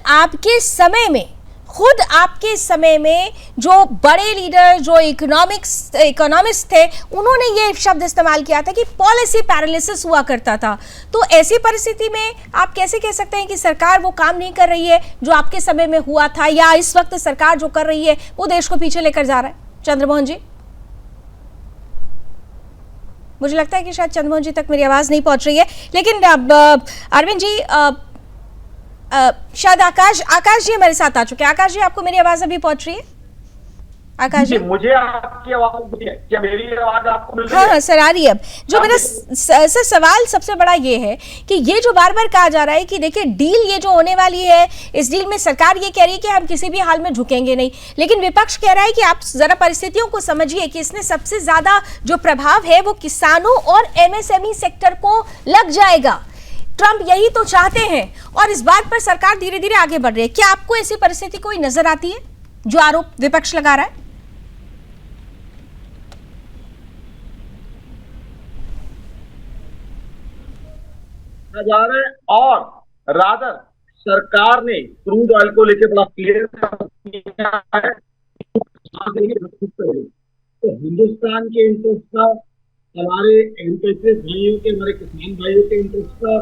आपके समय में जो बड़े लीडर, जो इकोनॉमिस्ट थे, उन्होंने ये शब्द इस्तेमाल किया था कि पॉलिसी पैरालिसिस हुआ करता था। तो ऐसी परिस्थिति में आप कैसे कह सकते हैं कि सरकार वो काम नहीं कर रही है जो आपके समय में हुआ था, या इस वक्त सरकार जो कर रही है वो देश को पीछे लेकर जा रहा है? चंद्रमोहन जी, मुझे लगता है कि शायद चंद्रमोहन जी तक मेरी आवाज नहीं पहुंच रही है। लेकिन अरविंद जी, शायद आकाश जी हमारे साथ आ चुके हैं। आकाश जी, आपको मेरी आवाज अभी पहुंच रही है? आकाश जी, मुझे आपकी आवाज, क्या मेरी आवाज आपको मिल रही है? हाँ सर, आ रही है अब। जो मेरा सर सवाल सबसे बड़ा ये है कि ये जो बार बार कहा जा रहा है कि देखिए डील ये जो होने वाली है, इस डील में सरकार ये कह रही है कि हम किसी भी हाल में झुकेंगे नहीं, लेकिन विपक्ष कह रहा है कि आप जरा परिस्थितियों को समझिए कि इसने सबसे ज्यादा जो प्रभाव है वो किसानों और एमएसएमई सेक्टर को लग जाएगा। ट्रंप यही तो चाहते हैं और इस बात पर सरकार धीरे धीरे आगे बढ़ रही है। क्या आपको ऐसी परिस्थिति कोई नजर आती है जो आरोप विपक्ष लगा रहा है? जा रहे हैं, और रादर सरकार ने क्रूड ऑयल को लेकर बड़ा क्लियर किया है। तो हिंदुस्तान के इंटरेस्ट का, हमारे एग्रीकल्चर भाइयों के, हमारे किसान भाइयों के इंटरेस्ट का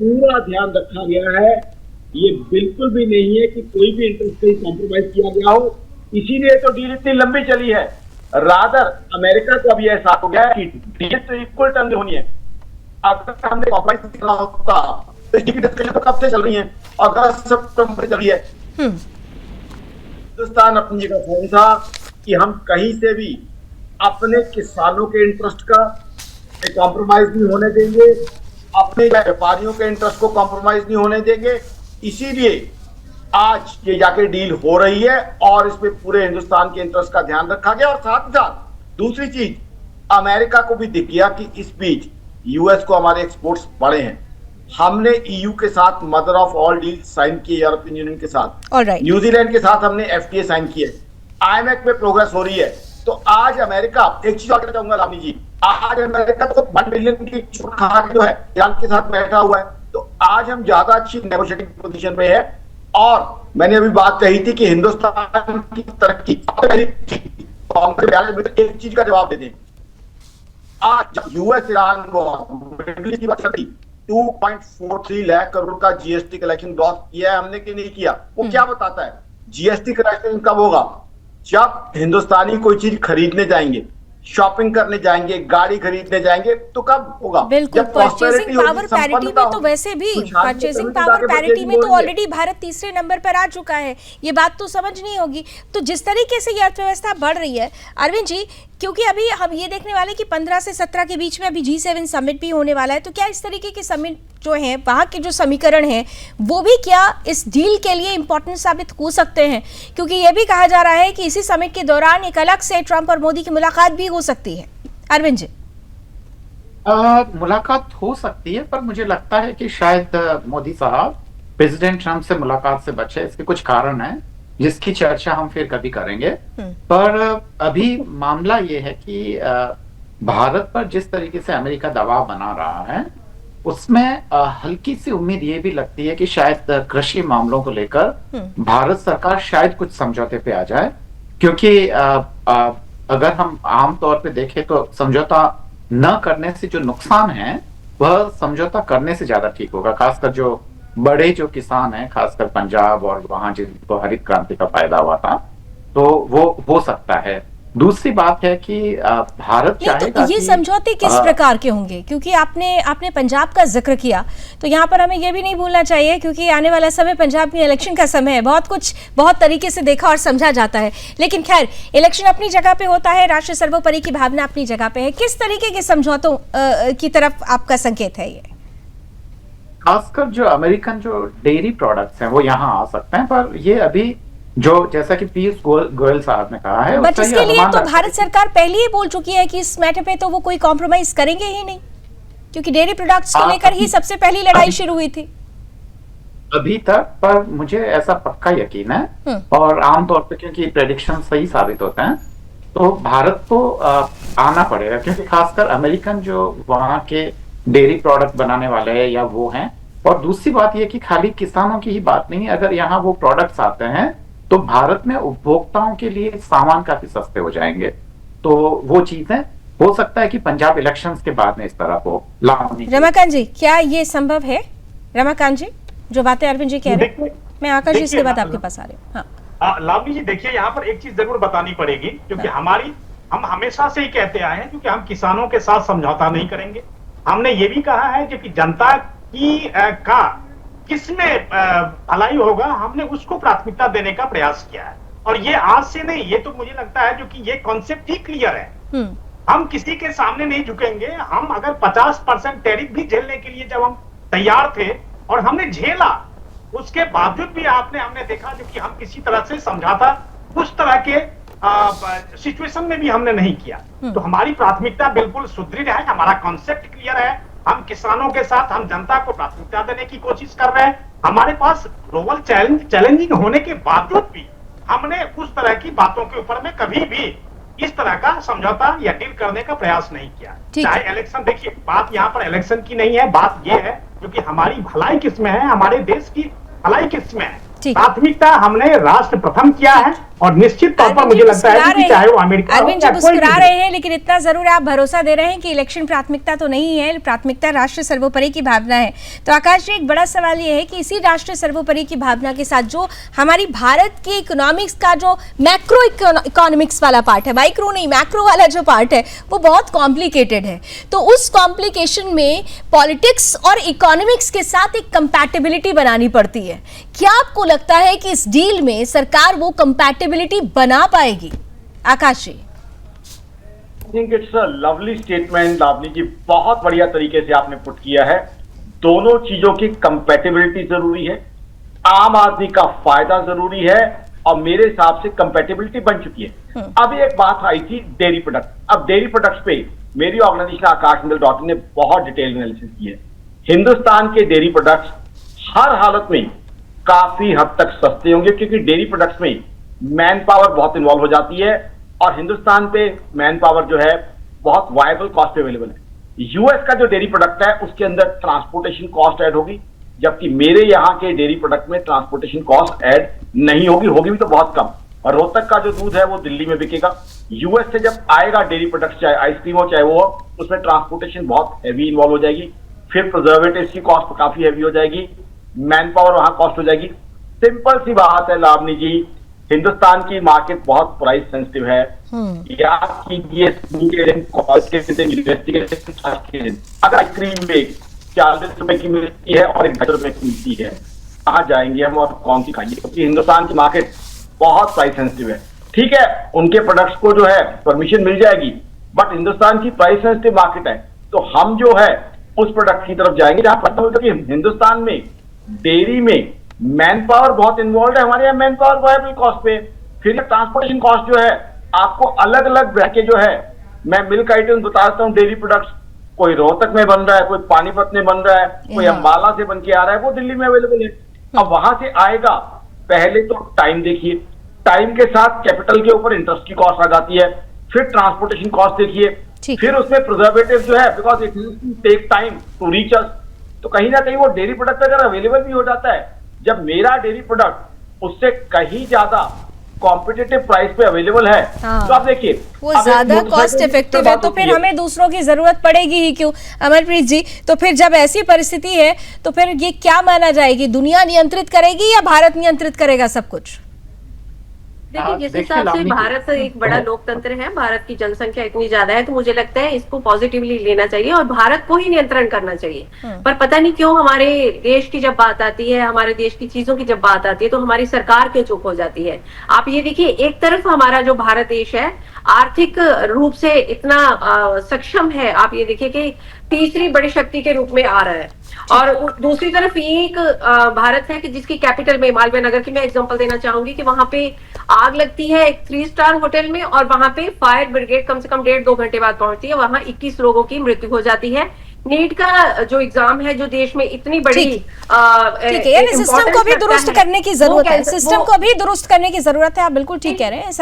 पूरा ध्यान रखा गया है। ये बिल्कुल भी नहीं है कि कोई भी इंटरेस्ट से कॉम्प्रोमाइज किया गया हो, इसीलिए तो डील इतनी लंबी चली है। रादर अमेरिका को अभी एहसास हो गया है कि डील तो इक्वल टर्म होनी है। अगर हमने कॉम्प्रोमाइज करना होता तो इसकी डिस्कशन तो कब से चल रही है, अगस्त सितंबर चल रही है। हिंदुस्तान अपनी जगह सही था कि हम कहीं से भी अपने किसानों के इंटरेस्ट का कॉम्प्रोमाइज नहीं होने देंगे, अपने व्यापारियों के इंटरेस्ट को कॉम्प्रोमाइज नहीं होने देंगे। इसीलिए आज ये जाके डील हो रही है और इसमें पूरे हिंदुस्तान के इंटरेस्ट का ध्यान रखा गया। और साथ ही साथ दूसरी चीज, अमेरिका को भी दिख गया कि इस बीच यूएस को हमारे एक्सपोर्ट्स बढ़े हैं। हमने ईयू के साथ mother of all deal sign की, यूरोपियन यूनियन के साथ, न्यूजीलैंड के साथ हमने एफटीए साइन की है, आईएमएफ में प्रोग्रेस हो रही है। तो आज अमेरिका, एक चीज और कहना चाहूंगा लावनी जी, आज अमेरिका तो 1 बिलियन की खा जो है ईरान के साथ बैठा हुआ है। तो आज हम ज्यादा अच्छी नेगोशिएटिंग पोजीशन पे है। और मैंने अभी बात कही थी कि हिंदुस्तान की तरक्की कांग्रेस एक चीज का जवाब दे दें। आज जब यूएस ईरान मिडिल ईस्ट की बात चली, 2.43 लाख करोड़ का जीएसटी कलेक्शन लॉस किया है हमने कि नहीं किया, वो क्या बताता है? जीएसटी कलेक्शन कब होगा? जब हिंदुस्तानी कोई चीज खरीदने जाएंगे, शॉपिंग करने जाएंगे, गाड़ी खरीदने जाएंगे, तो कब होगा? बिल्कुल। परचेसिंग पावर पैरिटी में तो वैसे भी परचेसिंग पावर पैरिटी में तो ऑलरेडी भारत तीसरे नंबर पर आ चुका है, ये बात तो समझनी होगी। तो जिस तरीके से ये अर्थव्यवस्था बढ़ रही है अरविंद जी, क्योंकि अभी हम ये देखने वाले कि 15 से 17 के बीच में अभी G7 समिट भी होने वाला है, तो क्या इस तरीके के समिट जो है, वहाँ के जो समीकरण हैं, वो भी क्या इस डील के लिए इंपॉर्टेंट साबित हो सकते हैं? क्योंकि ये भी कहा जा रहा है कि इसी समिट के दौरान एक अलग से ट्रंप और मोदी की मुलाकात भी हो सकती है। अरविंद जी, मुलाकात हो सकती है, पर मुझे लगता है कि शायद मोदी साहब प्रेसिडेंट ट्रंप से मुलाकात से बचे। इसके कुछ कारण हैं जिसकी चर्चा हम फिर कभी करेंगे। पर अभी मामला ये है कि भारत पर जिस तरीके से अमेरिका दबाव बना रहा है, उसमें हल्की सी उम्मीद ये भी लगती है कि शायद कृषि मामलों को लेकर भारत सरकार शायद कुछ समझौते पे आ जाए। क्योंकि अगर हम आम तौर पे देखें तो समझौता न करने से जो नुकसान है वह समझौता करने से ज्यादा ठीक होगा। खासकर जो बड़े जो किसान हैं, खासकर पंजाब और वहां जिनको हरित क्रांति का फायदा हुआ था, तो वो हो सकता है। दूसरी बात है कि भारत चाहेगा तो ये समझौते किस प्रकार के होंगे? क्योंकि आपने पंजाब का जिक्र किया, तो यहाँ पर हमें ये भी नहीं भूलना चाहिए, क्योंकि आने वाला समय पंजाब में इलेक्शन का समय है। बहुत कुछ बहुत तरीके से देखा और समझा जाता है, लेकिन खैर, इलेक्शन अपनी जगह पे होता है, राष्ट्र सर्वोपरि की भावना अपनी जगह पे है। किस तरीके के समझौतों की तरफ आपका संकेत है? ये खासकर जो अमेरिकन जो डेयरी प्रोडक्ट्स हैं वो यहाँ आ सकते हैं, पर ये अभी जो जैसा कि पीयूष गोयल साहब ने कहा है, बट इसके लिए तो भारत सरकार पहले ही बोल चुकी है कि इस मैटर पे तो वो कोई कॉम्प्रोमाइज करेंगे ही नहीं, क्योंकि डेयरी प्रोडक्ट्स को लेकर ही सबसे पहली लड़ाई शुरू हुई थी अभी तक। पर मुझे ऐसा पक्का यकीन है, और आमतौर पर क्योंकि प्रेडिक्शन सही साबित होते हैं, तो भारत को आना पड़ेगा। क्योंकि खासकर अमेरिकन जो वहाँ के डेयरी प्रोडक्ट बनाने वाले हैं या वो हैं, और दूसरी बात ये कि खाली किसानों की ही बात नहीं, अगर यहाँ वो प्रोडक्ट्स आते हैं तो भारत में उपभोक्ताओं के लिए सामान काफी सस्ते हो जाएंगे। तो वो चीजें हो सकता है कि पंजाब इलेक्शंस के बाद में इस तरह को लाभ। रमाकांत जी, क्या ये संभव है? रमाकांत जी, जो बातें अरविंद जी कह रहे हैं, मैं आकाश जी इसके बाद आपके पास आ रही हूँ। हाँ, लावनी जी, देखिए यहाँ पर एक चीज जरूर बतानी पड़ेगी, क्योंकि हम हमेशा से ही कहते आए हैं, क्योंकि हम किसानों के साथ समझौता नहीं करेंगे। हमने ये भी कहा है कि जनता की का किसमें भलाई होगा, हमने उसको प्राथमिकता देने का प्रयास किया है। और ये आज से नहीं, ये तो मुझे लगता है जो कि ये कॉन्सेप्ट ही क्लियर है। हम किसी के सामने नहीं झुकेंगे। हम अगर 50% टैरिफ भी झेलने के लिए जब हम तैयार थे और हमने झेला, उसके बावजूद भी हमने देखा जो कि हम किसी तरह से समझौता उस तरह के सिचुएशन में भी हमने नहीं किया। तो हमारी प्राथमिकता बिल्कुल सुदृढ़ है, हमारा कॉन्सेप्ट क्लियर है। हम किसानों के साथ हम जनता को प्राथमिकता देने की कोशिश कर रहे हैं। हमारे पास ग्लोबल चैलेंजिंग होने के बावजूद भी हमने उस तरह की बातों के ऊपर में कभी भी इस तरह का समझौता या डील करने का प्रयास नहीं किया। चाहे इलेक्शन, देखिए बात यहाँ पर इलेक्शन की नहीं है, बात यह है क्योंकि हमारी भलाई किसमें है, हमारे देश की भलाई किसमें है। प्राथमिकता हमने राष्ट्र प्रथम किया है, और निश्चित तौर पर मुझे लगता है कि चाहे वो अमेरिका हो अरविंद जी मुस्कुरा रहे हैं, लेकिन इतना जरूर आप भरोसा दे रहे हैं कि इलेक्शन प्राथमिकता तो नहीं है, प्राथमिकता राष्ट्र सर्वोपरि की भावना है। तो आकाश जी, एक बड़ा सवाल ये है कि इसी राष्ट्र सर्वोपरि की भावना के साथ जो हमारी भारत की इकोनॉमिक्स का जो मैक्रो इकोनॉमिक्स वाला पार्ट है, माइक्रो नहीं मैक्रो वाला जो पार्ट है, वो बहुत कॉम्प्लिकेटेड है। तो उस कॉम्प्लिकेशन में पॉलिटिक्स और इकोनॉमिक्स के साथ एक कंपैटिबिलिटी बनानी पड़ती है। क्या आपको लगता है कि इस डील में सरकार वो कंपैटिबिलिटी बना पाएगी? Akash ji, I think it's a lovely statement Lavani ji, बहुत बढ़िया तरीके से आपने पुट किया है। दोनों चीजों की कंपैटिबिलिटी जरूरी है, आम आदमी का फायदा जरूरी है, और मेरे हिसाब से कंपैटिबिलिटी बन चुकी है। अभी एक बात आई थी डेयरी प्रोडक्ट। अब डेयरी प्रोडक्ट्स पे मेरी ऑर्गेनाइजेशन आकाशमंडल ने बहुत डिटेल एनालिसिस की है। हिंदुस्तान के डेयरी प्रोडक्ट्स हर हालत में काफी हद तक सस्ते होंगे, क्योंकि डेयरी प्रोडक्ट्स में मैन पावर बहुत इन्वॉल्व हो जाती है, और हिंदुस्तान पे मैन पावर जो है बहुत वायबल कॉस्ट पे अवेलेबल है। यूएस का जो डेयरी प्रोडक्ट है उसके अंदर ट्रांसपोर्टेशन कॉस्ट ऐड होगी, जबकि मेरे यहाँ के डेयरी प्रोडक्ट में ट्रांसपोर्टेशन कॉस्ट ऐड नहीं होगी, होगी भी तो बहुत कम। और रोहतक का जो दूध है वो दिल्ली में बिकेगा। यूएस से जब आएगा डेयरी प्रोडक्ट्स, चाहे आइसक्रीम हो चाहे वो हो, उसमें ट्रांसपोर्टेशन बहुत हैवी इन्वॉल्व हो जाएगी, फिर प्रिजर्वेटिव्स की कॉस्ट काफी हैवी हो जाएगी, मैन पावर वहां कॉस्ट हो जाएगी। सिंपल सी बात है लावनी जी, हिंदुस्तान की मार्केट बहुत प्राइस सेंसिटिव है। याद कीजिए अगर आइसक्रीम में 40 रुपए की मिलती है और 1 रुपए की मिलती है, कहाँ जाएंगे हम और कौन सी खाएंगे? क्योंकि हिंदुस्तान की मार्केट बहुत प्राइस सेंसिटिव है। ठीक है, उनके प्रोडक्ट्स को जो है परमिशन मिल जाएगी, बट हिंदुस्तान की प्राइस सेंसिटिव मार्केट है, तो हम जो है उस प्रोडक्ट की तरफ जाएंगे जहां पता होगा कि हिंदुस्तान में डेयरी में मैन पावर बहुत इन्वॉल्व है। हमारे यहाँ मैन पावर वायबल कॉस्ट पे, फिर ट्रांसपोर्टेशन कॉस्ट जो है आपको अलग अलग के जो है, मैं मिल्क आइटम्स बताता हूँ, डेयरी प्रोडक्ट्स कोई रोहतक में बन रहा है, कोई पानीपत में बन रहा है, कोई अंबाला से बन के आ रहा है, वो दिल्ली में अवेलेबल है। अब वहां से आएगा, पहले तो टाइम देखिए, टाइम के साथ कैपिटल के ऊपर इंटरेस्ट की कॉस्ट आ जाती है, फिर ट्रांसपोर्टेशन कॉस्ट देखिए, फिर उसमें प्रिजर्वेटिव जो है, because it take time to reach us. तो कहीं ना कहीं वो डेयरी प्रोडक्ट अगर अवेलेबल भी हो जाता है, जब मेरा डेयरी प्रोडक्ट उससे कहीं ज्यादा कॉम्पिटिटिव प्राइस पे अवेलेबल है, तो आप देखिए वो ज्यादा कॉस्ट इफेक्टिव है, तो फिर हमें दूसरों की जरूरत पड़ेगी ही क्यों? अमरप्रीत जी, तो फिर जब ऐसी परिस्थिति है तो फिर ये क्या माना जाएगी? दुनिया नियंत्रित करेगी या भारत नियंत्रित करेगा सब कुछ? देखिए, जिस हिसाब से भारत एक बड़ा लोकतंत्र है, भारत की जनसंख्या इतनी ज्यादा है, तो मुझे लगता है इसको पॉजिटिवली लेना चाहिए और भारत को ही नियंत्रण करना चाहिए। पर पता नहीं क्यों हमारे देश की जब बात आती है, हमारे देश की चीजों की जब बात आती है, तो हमारी सरकार क्यों चुप हो जाती है? आप ये देखिए, एक तरफ हमारा जो भारत देश है आर्थिक रूप से इतना सक्षम है, आप ये देखिए कि तीसरी बड़ी शक्ति के रूप में आ रहा है, और दूसरी तरफ ये एक भारत है कि जिसकी कैपिटल में मालवीय नगर की मैं एग्जांपल देना चाहूंगी कि वहां पे आग लगती है एक 3 स्टार होटल में, और वहां पे फायर ब्रिगेड कम से कम 1.5-2 घंटे बाद पहुंचती है, वहां 21 लोगों की मृत्यु हो जाती है। नीट का जो एग्जाम है, जो देश में इतनी बड़ी ठीक है, यानी सिस्टम को भी दुरुस्त करने की जरूरत है, सिस्टम को भी दुरुस्त करने की जरूरत है। आप बिल्कुल ठीक कह रहे हैं,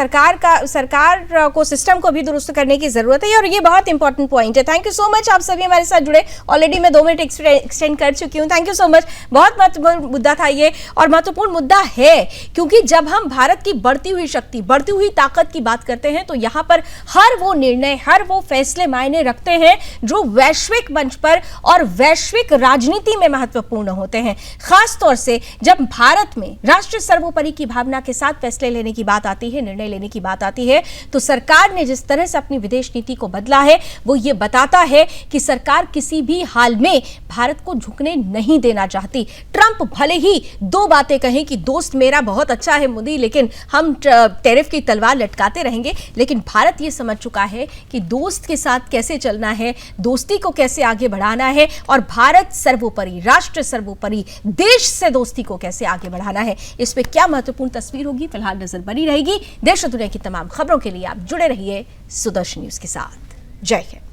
सरकार को सिस्टम को भी दुरुस्त करने की जरूरत है, और ये बहुत इंपॉर्टेंट पॉइंट है। थैंक यू सो मच, आप सभी हमारे साथ जुड़े। ऑलरेडी मैं 2 मिनट एक्सटेंड कर चुकी हूँ। Thank you so much. बहुत महत्वपूर्ण मुद्दा था ये, और महत्वपूर्ण मुद्दा है क्योंकि जब हम भारत की बढ़ती हुई शक्ति, बढ़ती हुई ताकत की बात करते हैं, तो यहाँ पर हर वो निर्णय, हर वो फैसले मायने रखते हैं जो वैश्विक पर और वैश्विक राजनीति में महत्वपूर्ण होते हैं। खास तौर से जब भारत में राष्ट्र सर्वोपरि की भावना के साथ फैसले लेने की बात आती है, निर्णय लेने की बात आती है, तो सरकार ने जिस तरह से अपनी विदेश नीति को बदला है, वो ये बताता है कि सरकार किसी भी हाल में भारत को झुकने नहीं देना चाहती। ट्रंप भले ही 2 बातें कहें कि दोस्त मेरा बहुत अच्छा है मोदी, लेकिन हम टैरिफ की तलवार लटकाते रहेंगे, लेकिन भारत ये समझ चुका है कि दोस्त के साथ कैसे चलना है, दोस्ती को कैसे आगे बढ़ाना है, और भारत सर्वोपरि, राष्ट्र सर्वोपरि, देश से दोस्ती को कैसे आगे बढ़ाना है। इस पे क्या महत्वपूर्ण तस्वीर होगी, फिलहाल नजर बनी रहेगी। देश और दुनिया की तमाम खबरों के लिए आप जुड़े रहिए सुदर्शन न्यूज के साथ। जय हिंद।